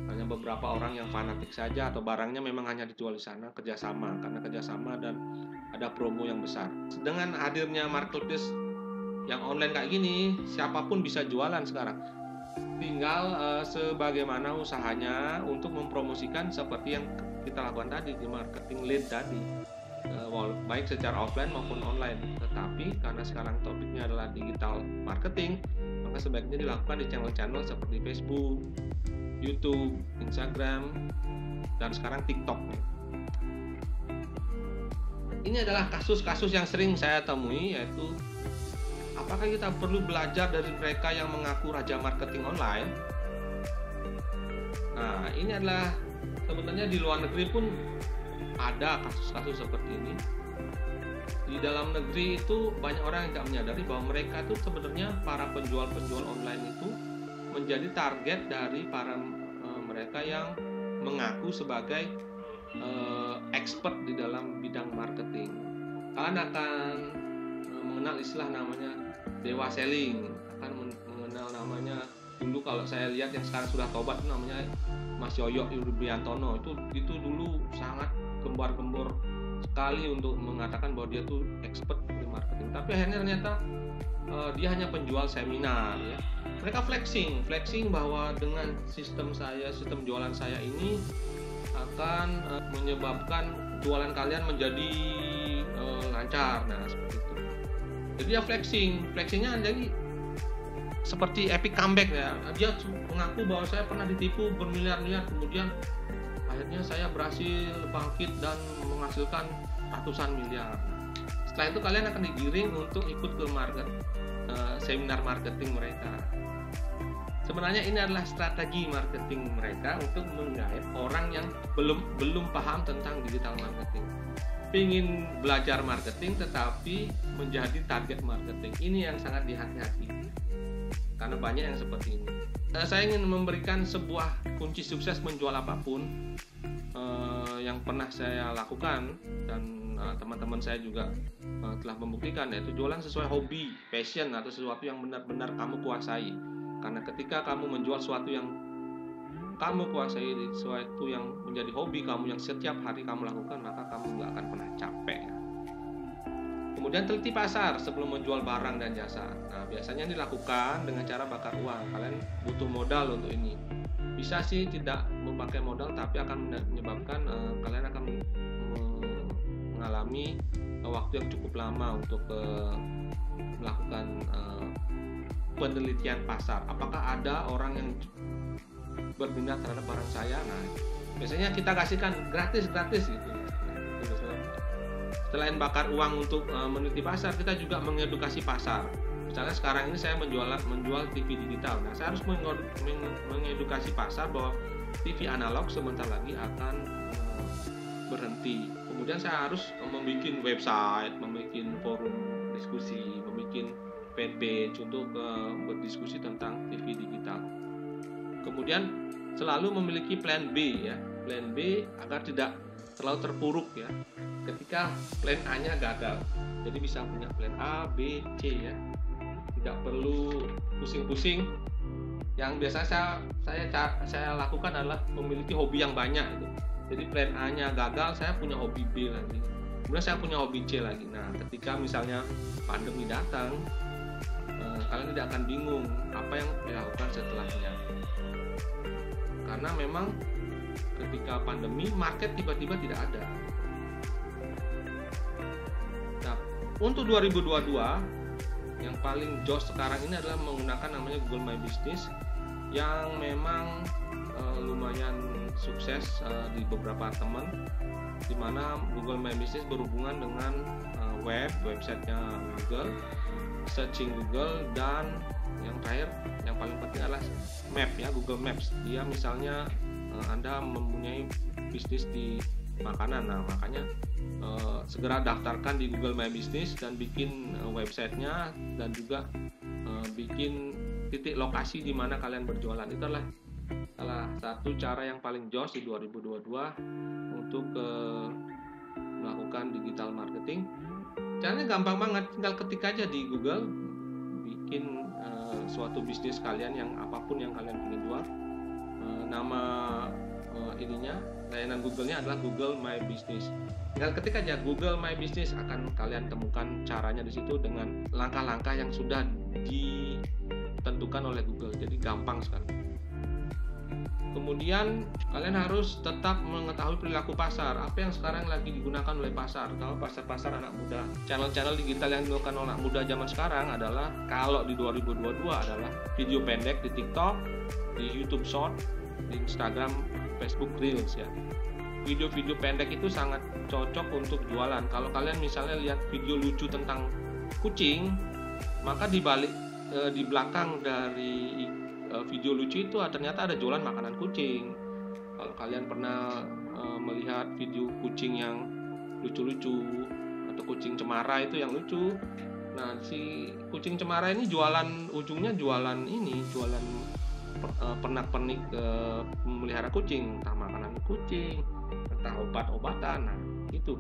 Hanya beberapa orang yang fanatik saja, atau barangnya memang hanya dijual di sana, kerjasama karena kerjasama dan ada promo yang besar. Dengan hadirnya marketplace yang online kayak gini, siapapun bisa jualan sekarang. Tinggal sebagaimana usahanya untuk mempromosikan seperti yang kita lakukan tadi di marketing lead tadi, baik secara offline maupun online. Tetapi karena sekarang topiknya adalah digital marketing, maka sebaiknya dilakukan di channel-channel seperti Facebook, YouTube, Instagram, dan sekarang TikTok. Ini adalah kasus-kasus yang sering saya temui, yaitu apakah kita perlu belajar dari mereka yang mengaku raja marketing online? Nah, ini adalah sebenarnya di luar negeri pun ada kasus-kasus seperti ini. Di dalam negeri itu banyak orang yang tidak menyadari bahwa mereka itu sebenarnya para penjual-penjual online itu menjadi target dari para mereka yang mengaku sebagai expert di dalam bidang marketing. Kalian akan mengenal istilah namanya dewa selling, akan mengenal namanya, dulu kalau saya lihat yang sekarang sudah tobat namanya Mas Yoyo Yurbiantono, itu dulu sangat gembar-gembor sekali untuk mengatakan bahwa dia tuh expert di marketing. Tapi akhirnya ternyata dia hanya penjual seminar ya. Mereka flexing bahwa dengan sistem jualan saya ini akan menyebabkan jualan kalian menjadi lancar. Nah, seperti itu. Jadi dia flexingnya jadi seperti epic comeback ya. Dia mengaku bahwa saya pernah ditipu bermiliar-miliar, kemudian akhirnya saya berhasil bangkit dan menghasilkan ratusan miliar. Setelah itu kalian akan digiring untuk ikut ke seminar marketing mereka. Sebenarnya ini adalah strategi marketing mereka untuk menggait orang yang belum paham tentang digital marketing. Pingin belajar marketing tetapi menjadi target marketing. Ini yang sangat dihati-hati. Karena banyak yang seperti ini. Saya ingin memberikan sebuah kunci sukses menjual apapun yang pernah saya lakukan, dan teman-teman saya juga telah membuktikan, yaitu jualan sesuai hobi, passion, atau sesuatu yang benar-benar kamu kuasai. Karena ketika kamu menjual sesuatu yang kamu kuasai, sesuatu yang menjadi hobi kamu yang setiap hari kamu lakukan, maka kamu nggak akan pernah capek. Kemudian teliti pasar sebelum menjual barang dan jasa. Nah, biasanya dilakukan dengan cara bakar uang. Kalian butuh modal untuk ini. Bisa sih tidak memakai modal, tapi akan menyebabkan kalian akan mengalami waktu yang cukup lama untuk melakukan penelitian pasar. Apakah ada orang yang berminat terhadap barang saya? Nah, biasanya kita kasihkan gratis gitu. Selain bakar uang untuk meneliti pasar, kita juga mengedukasi pasar. Misalnya sekarang ini saya menjual TV digital. Nah, saya harus mengedukasi pasar bahwa TV analog sebentar lagi akan berhenti. Kemudian saya harus membuat website, membuat forum diskusi, membuat fanpage untuk berdiskusi tentang TV digital. Kemudian selalu memiliki plan B ya, plan B agar tidak terlalu terpuruk ya ketika plan A-nya gagal. Jadi bisa punya plan A, B, C ya. Tidak perlu pusing-pusing. Yang biasa saya lakukan adalah memiliki hobi yang banyak gitu. Jadi plan A-nya gagal, saya punya hobi B lagi. Kemudian saya punya hobi C lagi. Nah, ketika misalnya pandemi datang, kalian tidak akan bingung apa yang dilakukan setelahnya. Karena memang ketika pandemi, market tiba-tiba tidak ada. Nah, untuk 2022 yang paling jos sekarang ini adalah menggunakan namanya Google My Business yang memang lumayan sukses di beberapa teman, di mana Google My Business berhubungan dengan websitenya Google, searching Google, dan yang terakhir yang paling penting adalah map ya, Google Maps. Dia misalnya Anda mempunyai bisnis di makanan, nah makanya segera daftarkan di Google My Business dan bikin websitenya, dan juga bikin titik lokasi di mana kalian berjualan. Itu adalah salah satu cara yang paling jos di 2022 untuk melakukan digital marketing. Caranya gampang banget, tinggal ketik aja di Google, bikin suatu bisnis kalian yang apapun yang kalian ingin jual. Nama layanan Google-nya adalah Google My Business. Tinggal ketik aja Google My Business, akan kalian temukan caranya di situ dengan langkah-langkah yang sudah ditentukan oleh Google. Jadi gampang sekali. Kemudian kalian harus tetap mengetahui perilaku pasar, apa yang sekarang lagi digunakan oleh pasar. Kalau pasar anak muda, channel-channel digital yang digunakan oleh anak muda zaman sekarang adalah, kalau di 2022 adalah video pendek di TikTok, di YouTube Short, di Instagram, Facebook Reels ya. Video-video pendek itu sangat cocok untuk jualan. Kalau kalian misalnya lihat video lucu tentang kucing, maka di belakang dari video lucu itu ternyata ada jualan makanan kucing. Kalau kalian pernah melihat video kucing yang lucu-lucu atau kucing cemara itu yang lucu, nah si kucing cemara ini ujungnya jualan pernak-pernik memelihara kucing, entah makanan kucing, entah obat-obatan. Nah itu,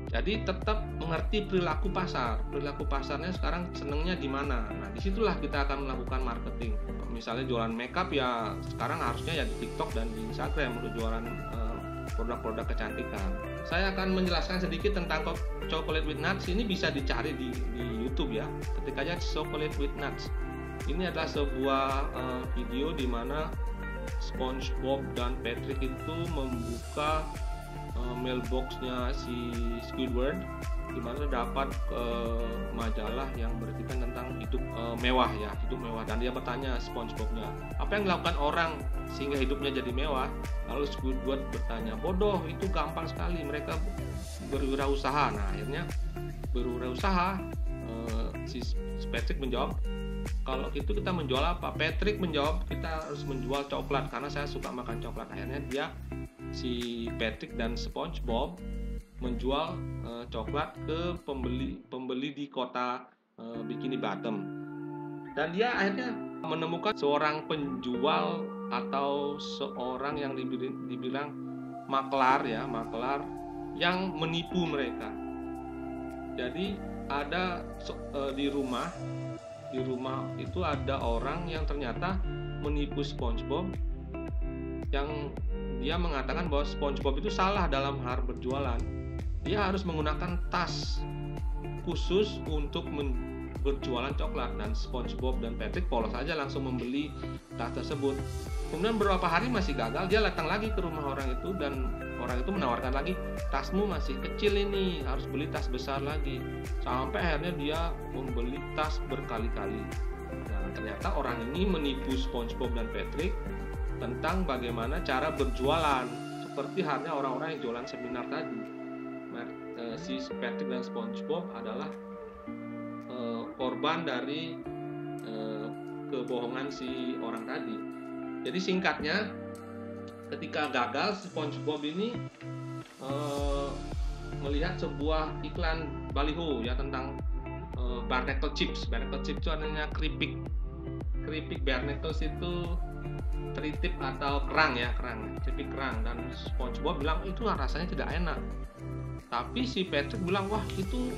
jadi tetap mengerti perilaku pasar. Perilaku pasarnya sekarang senengnya di mana. Nah disitulah kita akan melakukan marketing. Misalnya jualan makeup ya sekarang harusnya ya di TikTok dan di Instagram untuk jualan produk-produk kecantikan. Saya akan menjelaskan sedikit tentang chocolate with nuts. Ini bisa dicari di YouTube ya. Ketik aja chocolate with nuts. Ini adalah sebuah video di mana SpongeBob dan Patrick itu membuka mailboxnya si Squidward, di mana dapat majalah yang berisikan tentang hidup mewah ya, hidup mewah. Dan dia bertanya SpongeBobnya, apa yang dilakukan orang sehingga hidupnya jadi mewah? Lalu Squidward bertanya, bodoh, itu gampang sekali, mereka berwirausaha. Nah akhirnya berwirausaha. Si Patrick menjawab, kalau gitu kita menjual apa? Patrick menjawab, kita harus menjual coklat karena saya suka makan coklat. Akhirnya si Patrick dan SpongeBob menjual coklat ke pembeli di kota Bikini Bottom. Dan dia akhirnya menemukan seorang penjual atau seorang yang dibilang maklar yang menipu mereka. Jadi ada di rumah itu ada orang yang ternyata menipu SpongeBob, yang dia mengatakan bahwa SpongeBob itu salah dalam hal berjualan. Dia harus menggunakan tas khusus untuk berjualan coklat, dan SpongeBob dan Patrick polos saja langsung membeli tas tersebut. Kemudian beberapa hari masih gagal, dia datang lagi ke rumah orang itu dan orang itu menawarkan lagi, tasmu masih kecil ini, harus beli tas besar lagi. Sampai akhirnya dia membeli tas berkali-kali. Nah, ternyata orang ini menipu SpongeBob dan Patrick tentang bagaimana cara berjualan, seperti halnya orang-orang yang jualan seminar tadi. Si Patrick dan SpongeBob adalah korban dari kebohongan si orang tadi. Jadi singkatnya, ketika gagal, SpongeBob ini melihat sebuah iklan baliho ya tentang barnacle chips. Barnacle chips itu artinya keripik barnacles itu tritip atau kerang, keripik kerang. Dan SpongeBob bilang itu rasanya tidak enak. Tapi si Patrick bilang, wah itu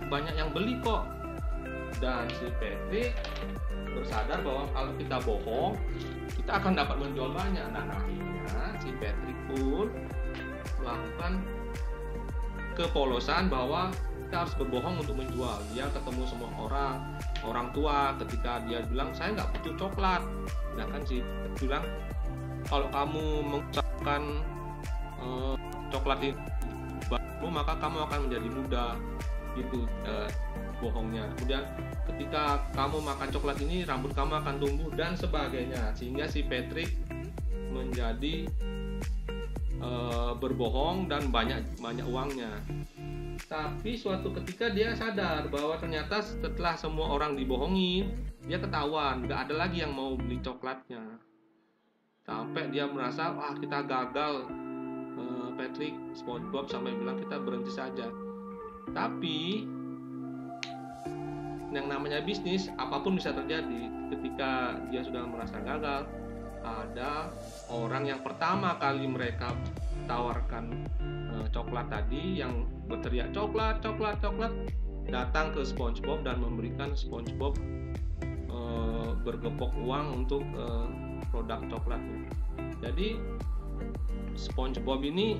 banyak yang beli kok. Dan si Patrick bersadar bahwa kalau kita bohong, kita akan dapat menjual banyak. Nah akhirnya si Patrick pun melakukan kepolosan bahwa kita harus berbohong untuk menjual. Dia ketemu semua orang tua ketika dia bilang, saya nggak butuh coklat. Sedangkan si Patrick bilang, kalau kamu mengucapkan coklat itu maka kamu akan menjadi muda gitu. bohongnya. Kemudian ketika kamu makan coklat ini rambut kamu akan tumbuh dan sebagainya, sehingga si Patrick menjadi berbohong dan banyak uangnya. Tapi suatu ketika dia sadar bahwa ternyata setelah semua orang dibohongin, dia ketahuan nggak ada lagi yang mau beli coklatnya. Sampai dia merasa, wah kita gagal. Patrick, SpongeBob sampai bilang kita berhenti saja. Tapi yang namanya bisnis, apapun bisa terjadi. Ketika dia sudah merasa gagal, ada orang yang pertama kali mereka tawarkan coklat tadi, yang berteriak coklat datang ke SpongeBob dan memberikan SpongeBob bergepok uang untuk produk coklatnya. Jadi SpongeBob ini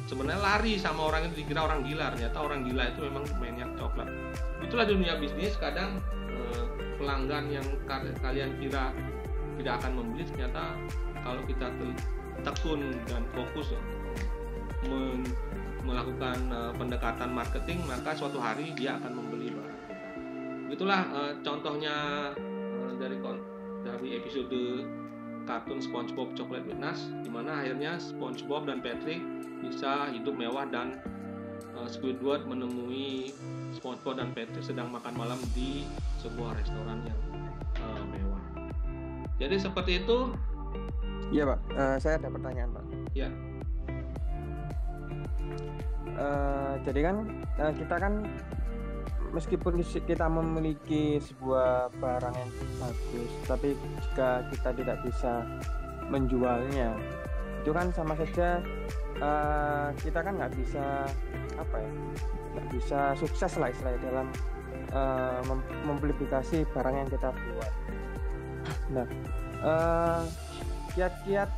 sebenarnya lari sama orang itu, dikira orang gila, ternyata orang gila itu memang maniak coklat. Itulah dunia bisnis. Kadang pelanggan yang kalian kira tidak akan membeli, ternyata kalau kita tekun dan fokus melakukan pendekatan marketing, maka suatu hari dia akan membeli barang kita. Itulah contohnya dari episode kartun SpongeBob Chocolate with Nas, di mana akhirnya SpongeBob dan Patrick bisa hidup mewah dan Squidward menemui SpongeBob dan Patrick sedang makan malam di sebuah restoran yang mewah. Jadi seperti itu. Iya Pak, saya ada pertanyaan Pak. Ya. Jadi kan kita kan meskipun kita memiliki sebuah barang yang bagus, tapi jika kita tidak bisa menjualnya, itu kan sama saja kita kan nggak bisa nggak bisa sukses lah istilahnya dalam mempublikasi barang yang kita buat. Nah, kiat-kiat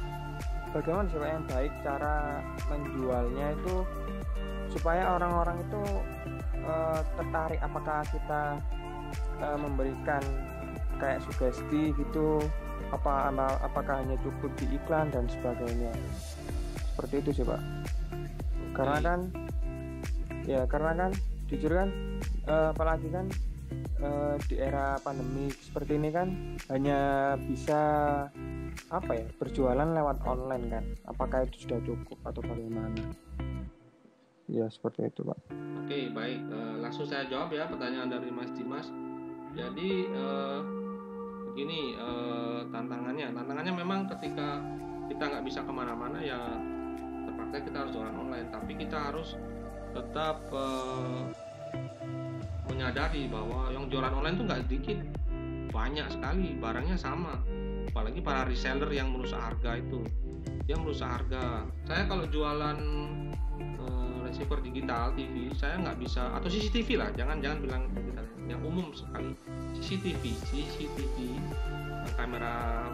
bagaimana supaya yang baik cara menjualnya itu supaya orang-orang itu tertarik, apakah kita memberikan kayak sugesti gitu, apakah hanya cukup di iklan dan sebagainya, seperti itu sih Pak. Karena kan jujur kan apalagi kan di era pandemi seperti ini kan hanya bisa berjualan lewat online kan, apakah itu sudah cukup atau bagaimana? Ya seperti itu Pak. Oke, baik, langsung saya jawab ya pertanyaan dari Mas Dimas. Jadi begini, tantangannya memang ketika kita nggak bisa kemana-mana ya terpaksa kita harus jualan online, tapi kita harus tetap menyadari bahwa yang jualan online itu nggak sedikit, banyak sekali, barangnya sama, apalagi para reseller yang merusak harga itu, dia merusak harga. Saya kalau jualan receiver digital TV, saya nggak bisa, atau CCTV lah, jangan bilang digital, yang umum sekali, CCTV kamera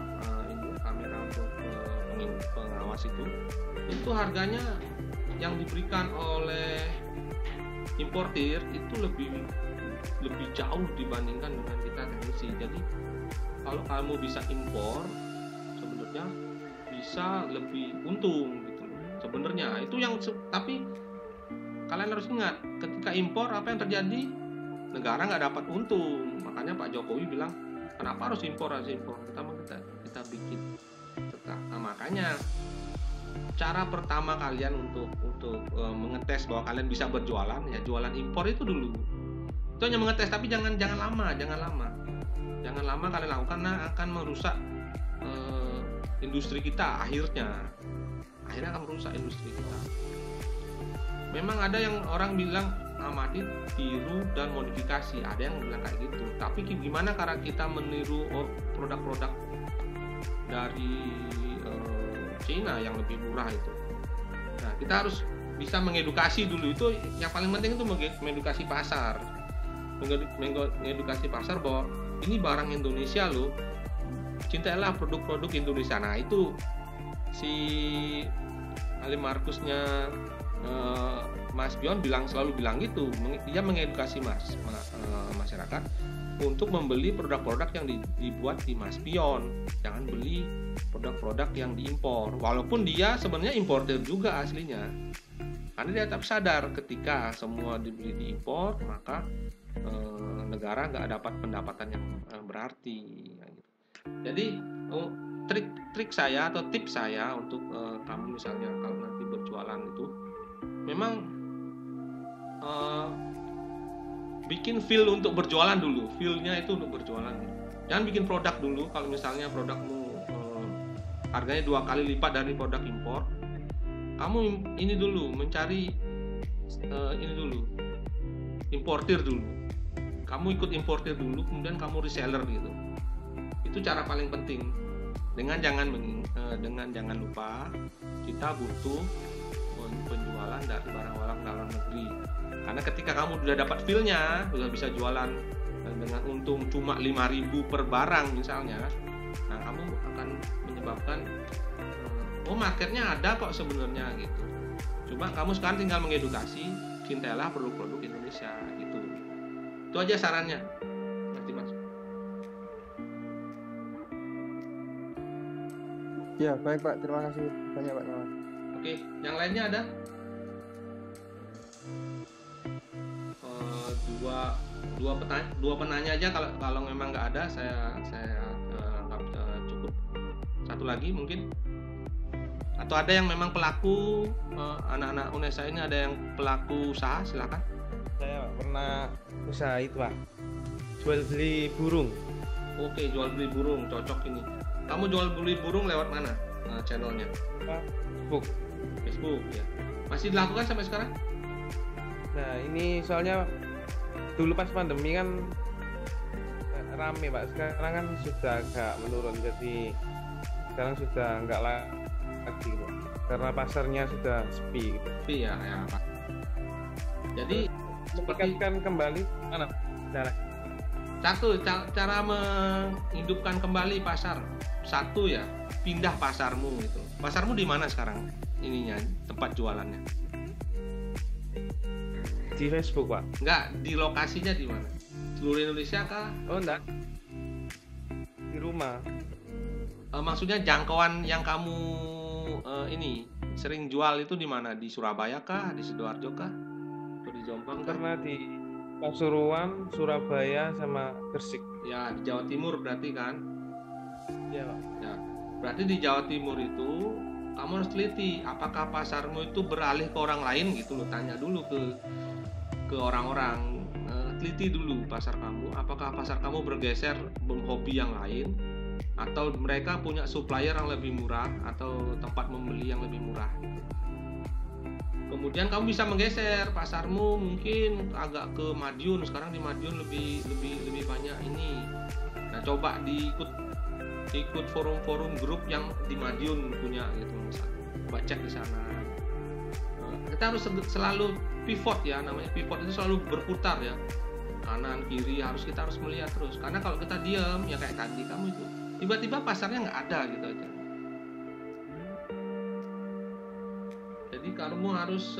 untuk pengawas itu harganya yang diberikan oleh importir itu lebih jauh dibandingkan dengan kita teknisi. Jadi kalau kamu bisa impor, sebenarnya bisa lebih untung gitu sebenarnya. Itu yang tapi kalian harus ingat, ketika impor apa yang terjadi? Negara nggak dapat untung. Makanya Pak Jokowi bilang, kenapa harus impor? Kita bikin tetap. Nah, makanya cara pertama kalian untuk mengetes bahwa kalian bisa berjualan, ya jualan impor itu dulu. Itu hanya mengetes, tapi jangan lama kalian lakukan, karena akan merusak industri kita. Akhirnya akan merusak industri kita. Memang ada yang orang bilang amati, tiru dan modifikasi, ada yang bilang kayak gitu. Tapi gimana cara kita meniru produk-produk dari Cina yang lebih murah itu? Nah, kita harus bisa mengedukasi dulu. Itu yang paling penting, itu mengedukasi pasar. Mengedukasi pasar bahwa ini barang Indonesia loh, cintailah produk-produk Indonesia. Nah, itu si Ali Markusnya Mas Bion selalu bilang gitu. Dia mengedukasi masyarakat untuk membeli produk-produk yang dibuat di Mas Pion. Jangan beli produk-produk yang diimpor, walaupun dia sebenarnya importer juga aslinya. Karena dia tetap sadar ketika semua dibeli diimpor, maka negara nggak dapat pendapatan yang berarti. Gitu. Jadi trik saya atau tips saya untuk kamu misalnya kalau nanti berjualan itu, memang bikin feel untuk berjualan dulu, feel-nya itu untuk berjualan. Jangan bikin produk dulu. Kalau misalnya produkmu harganya 2 kali lipat dari produk impor, kamu ini dulu mencari ini dulu, importir dulu. Kamu ikut importir dulu, kemudian kamu reseller gitu. Itu cara paling penting. Dengan jangan lupa kita butuh penjualan dari barang-barang dalam negeri. Karena ketika kamu sudah dapat feel-nya, sudah bisa jualan dengan untung cuma 5.000 per barang misalnya, nah kamu akan menyebabkan marketnya ada kok sebenarnya gitu. Cuma kamu sekarang tinggal mengedukasi, cintailah produk-produk Indonesia gitu. Itu aja sarannya. Mas. Ya, baik Pak. Terima kasih banyak Pak. Oke, yang lainnya ada? Dua penanya aja, kalau memang nggak ada saya anggap cukup. Satu lagi mungkin, atau ada yang memang pelaku anak-anak UNESA ini ada yang pelaku usaha, silakan. Saya pernah usaha itu Pak, jual beli burung. Oke, jual beli burung cocok ini. Kamu jual beli burung lewat mana channelnya? Facebook ya. Masih dilakukan sampai sekarang? Nah ini soalnya dulu pas pandemi kan rame Pak, sekarang kan sudah agak menurun, jadi sekarang sudah enggak lagi Pak, karena pasarnya sudah sepi gitu. Sepi ya Pak. Jadi meningkatkan kembali mana cara? Satu, cara menghidupkan kembali pasar. Satu ya, pindah pasarmu gitu. Pasarmu di mana sekarang? Ininya, tempat jualannya. Di Facebook Pak. Enggak, di lokasinya di mana? Seluruh Indonesia kah? Oh enggak, di rumah. Maksudnya jangkauan yang kamu ini sering jual itu di mana? Di Surabaya kah? Di Sidoarjo kah? Atau di Jombang kah? Karena di Pasuruan, Surabaya, sama Gresik. Ya, di Jawa Timur berarti kan? Iya Pak. Ya, berarti di Jawa Timur itu kamu harus teliti apakah pasarmu itu beralih ke orang lain gitu loh. Tanya dulu ke orang-orang, teliti dulu pasar kamu, apakah pasar kamu bergeser hobi yang lain, atau mereka punya supplier yang lebih murah atau tempat membeli yang lebih murah. Kemudian kamu bisa menggeser pasarmu mungkin agak ke Madiun. Sekarang di Madiun lebih banyak ini. Nah, coba ikut forum-forum grup yang di Madiun punya gitu misalnya. Coba cek di sana. Kita harus selalu pivot ya, namanya pivot itu selalu berputar ya. Kanan kiri kita harus melihat terus. Karena kalau kita diam ya kayak tadi kamu itu, tiba-tiba pasarnya nggak ada gitu aja. Jadi kamu harus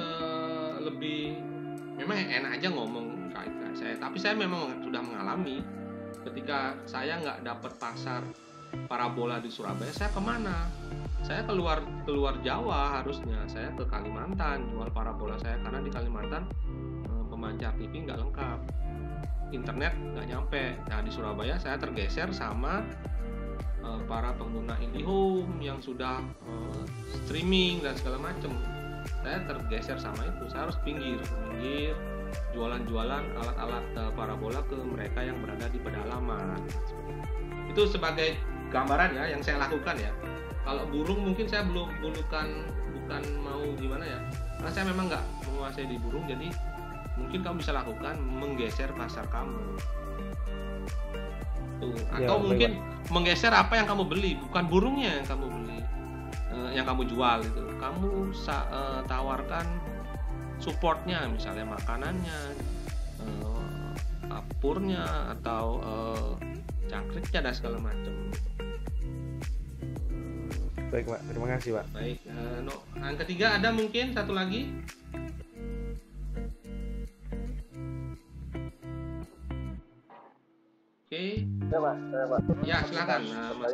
lebih, memang enak aja ngomong kayak saya, tapi saya memang sudah mengalami ketika saya nggak dapat pasar parabola di Surabaya, saya kemana? Saya keluar Jawa harusnya, saya ke Kalimantan jual parabola saya, karena di Kalimantan pemancar TV nggak lengkap, internet nggak nyampe. Nah di Surabaya saya tergeser sama para pengguna IndiHome yang sudah streaming dan segala macam. Saya tergeser sama itu, saya harus pinggir jualan alat-alat parabola ke mereka yang berada di pedalaman. Itu sebagai gambaran ya yang saya lakukan ya. Kalau burung mungkin saya bukan mau gimana ya, karena saya memang nggak menguasai di burung, jadi mungkin kamu bisa lakukan menggeser pasar kamu tuh, atau ya, mungkin menggeser apa yang kamu beli, bukan burungnya yang kamu beli, yang kamu jual itu, kamu tawarkan supportnya, misalnya makanannya, apurnya, atau cangkriknya dan segala macam. Baik Pak, terima kasih Pak. Baik, yang ketiga ada mungkin satu lagi. Oke. Ya Pak, ya silakan Mas.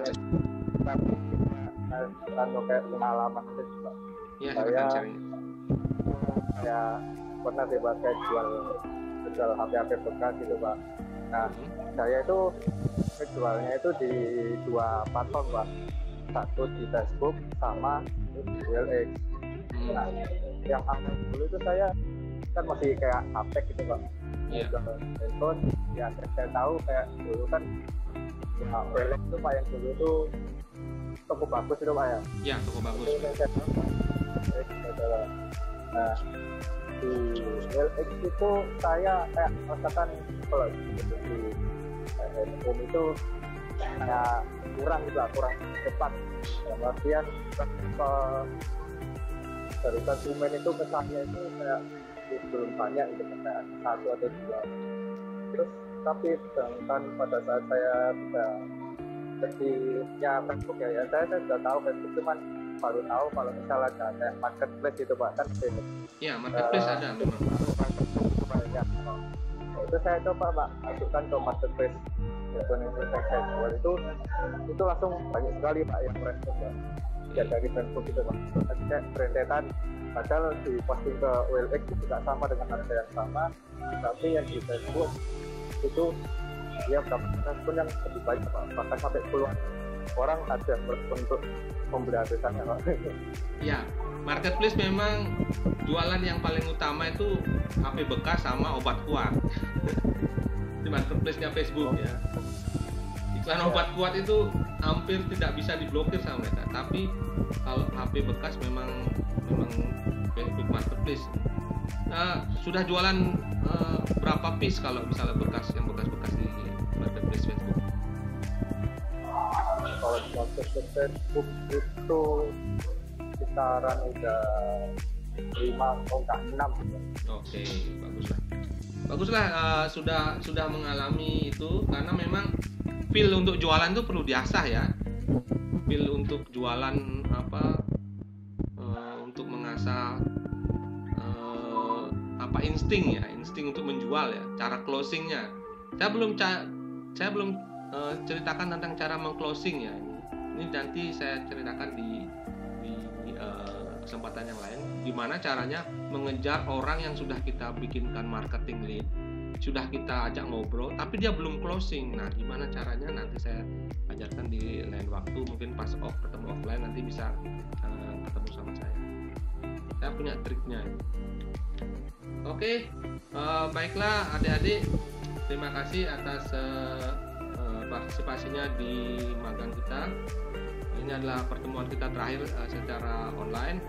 Kayak pengalaman itu Pak. Ya, silakan sharing. saya pernah sih Pak, saya jual HP bekas gitu Pak. Nah, saya itu jualnya itu di dua platform Pak, satu di Facebook sama di OLX. Nah, yang awal dulu itu saya kan masih kayak aptek gitu Pak, jual handphone. Ya saya tahu kayak dulu kan ya, OLX itu Pak yang dulu itu toko bagus itu Pak ya. Ya, toko bagus. Nah, di OLX itu saya kayak merasakan kalau di home itu kayak kurang gitu lah, kurang cepat. Dalam artian dari konsumen itu kesannya itu kayak belum banyak gitu, kayak satu atau dua. Terus tapi sedangkan pada saat saya bisa kecilnya Facebook ya saya sudah tahu Facebook, cuman baru tahu kalau misalnya ada marketplace itu Pak kan. Ya, marketplace ada memang. Ya, itu saya coba Pak masukkan ke marketplace Indonesia saya jual itu langsung banyak sekali Pak yang merespon Pak. Ya dari Facebook itu Pak. Kayak rentetan, padahal di posting ke OLX juga sama dengan harga yang sama, tapi yang di Facebook itu dia dapat respon yang lebih banyak Pak. Bahkan sampai puluhan orang ada untuk membeli hasilnya Pak. Ya, marketplace memang jualan yang paling utama itu HP bekas sama obat kuat. Di marketplace-nya Facebook ya. Iklan obat kuat itu hampir tidak bisa diblokir sama mereka. Tapi kalau HP bekas memang Facebook marketplace. Sudah jualan berapa piece kalau misalnya yang bekas di marketplace Facebook? Kalau di marketplace Facebook itu kisaran udah 5 atau enggak 6. Oke, baguslah. Sudah mengalami itu, karena memang feel untuk jualan itu perlu diasah ya. Feel untuk jualan untuk mengasah insting untuk menjual ya, cara closingnya. Saya belum ceritakan tentang cara mengclosing ya. Ini nanti saya ceritakan di kesempatan yang lain, gimana caranya mengejar orang yang sudah kita bikinkan marketing lead, sudah kita ajak ngobrol tapi dia belum closing. Nah, gimana caranya nanti saya ajarkan di lain waktu, mungkin pas ketemu offline nanti bisa ketemu sama saya punya triknya. Oke, baiklah adik-adik, terima kasih atas partisipasinya di magang kita. Ini adalah pertemuan kita terakhir secara online,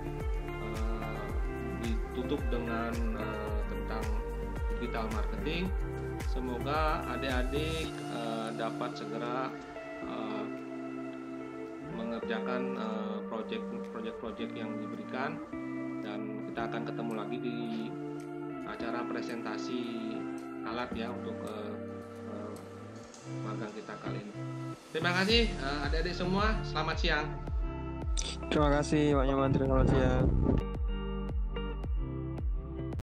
ditutup dengan tentang digital marketing. Semoga adik-adik dapat segera mengerjakan proyek-proyek yang diberikan, dan kita akan ketemu lagi di acara presentasi alat ya untuk magang kita kali ini. Terima kasih adik-adik semua, selamat siang. Terima kasih Pak Nyoman, selamat siang.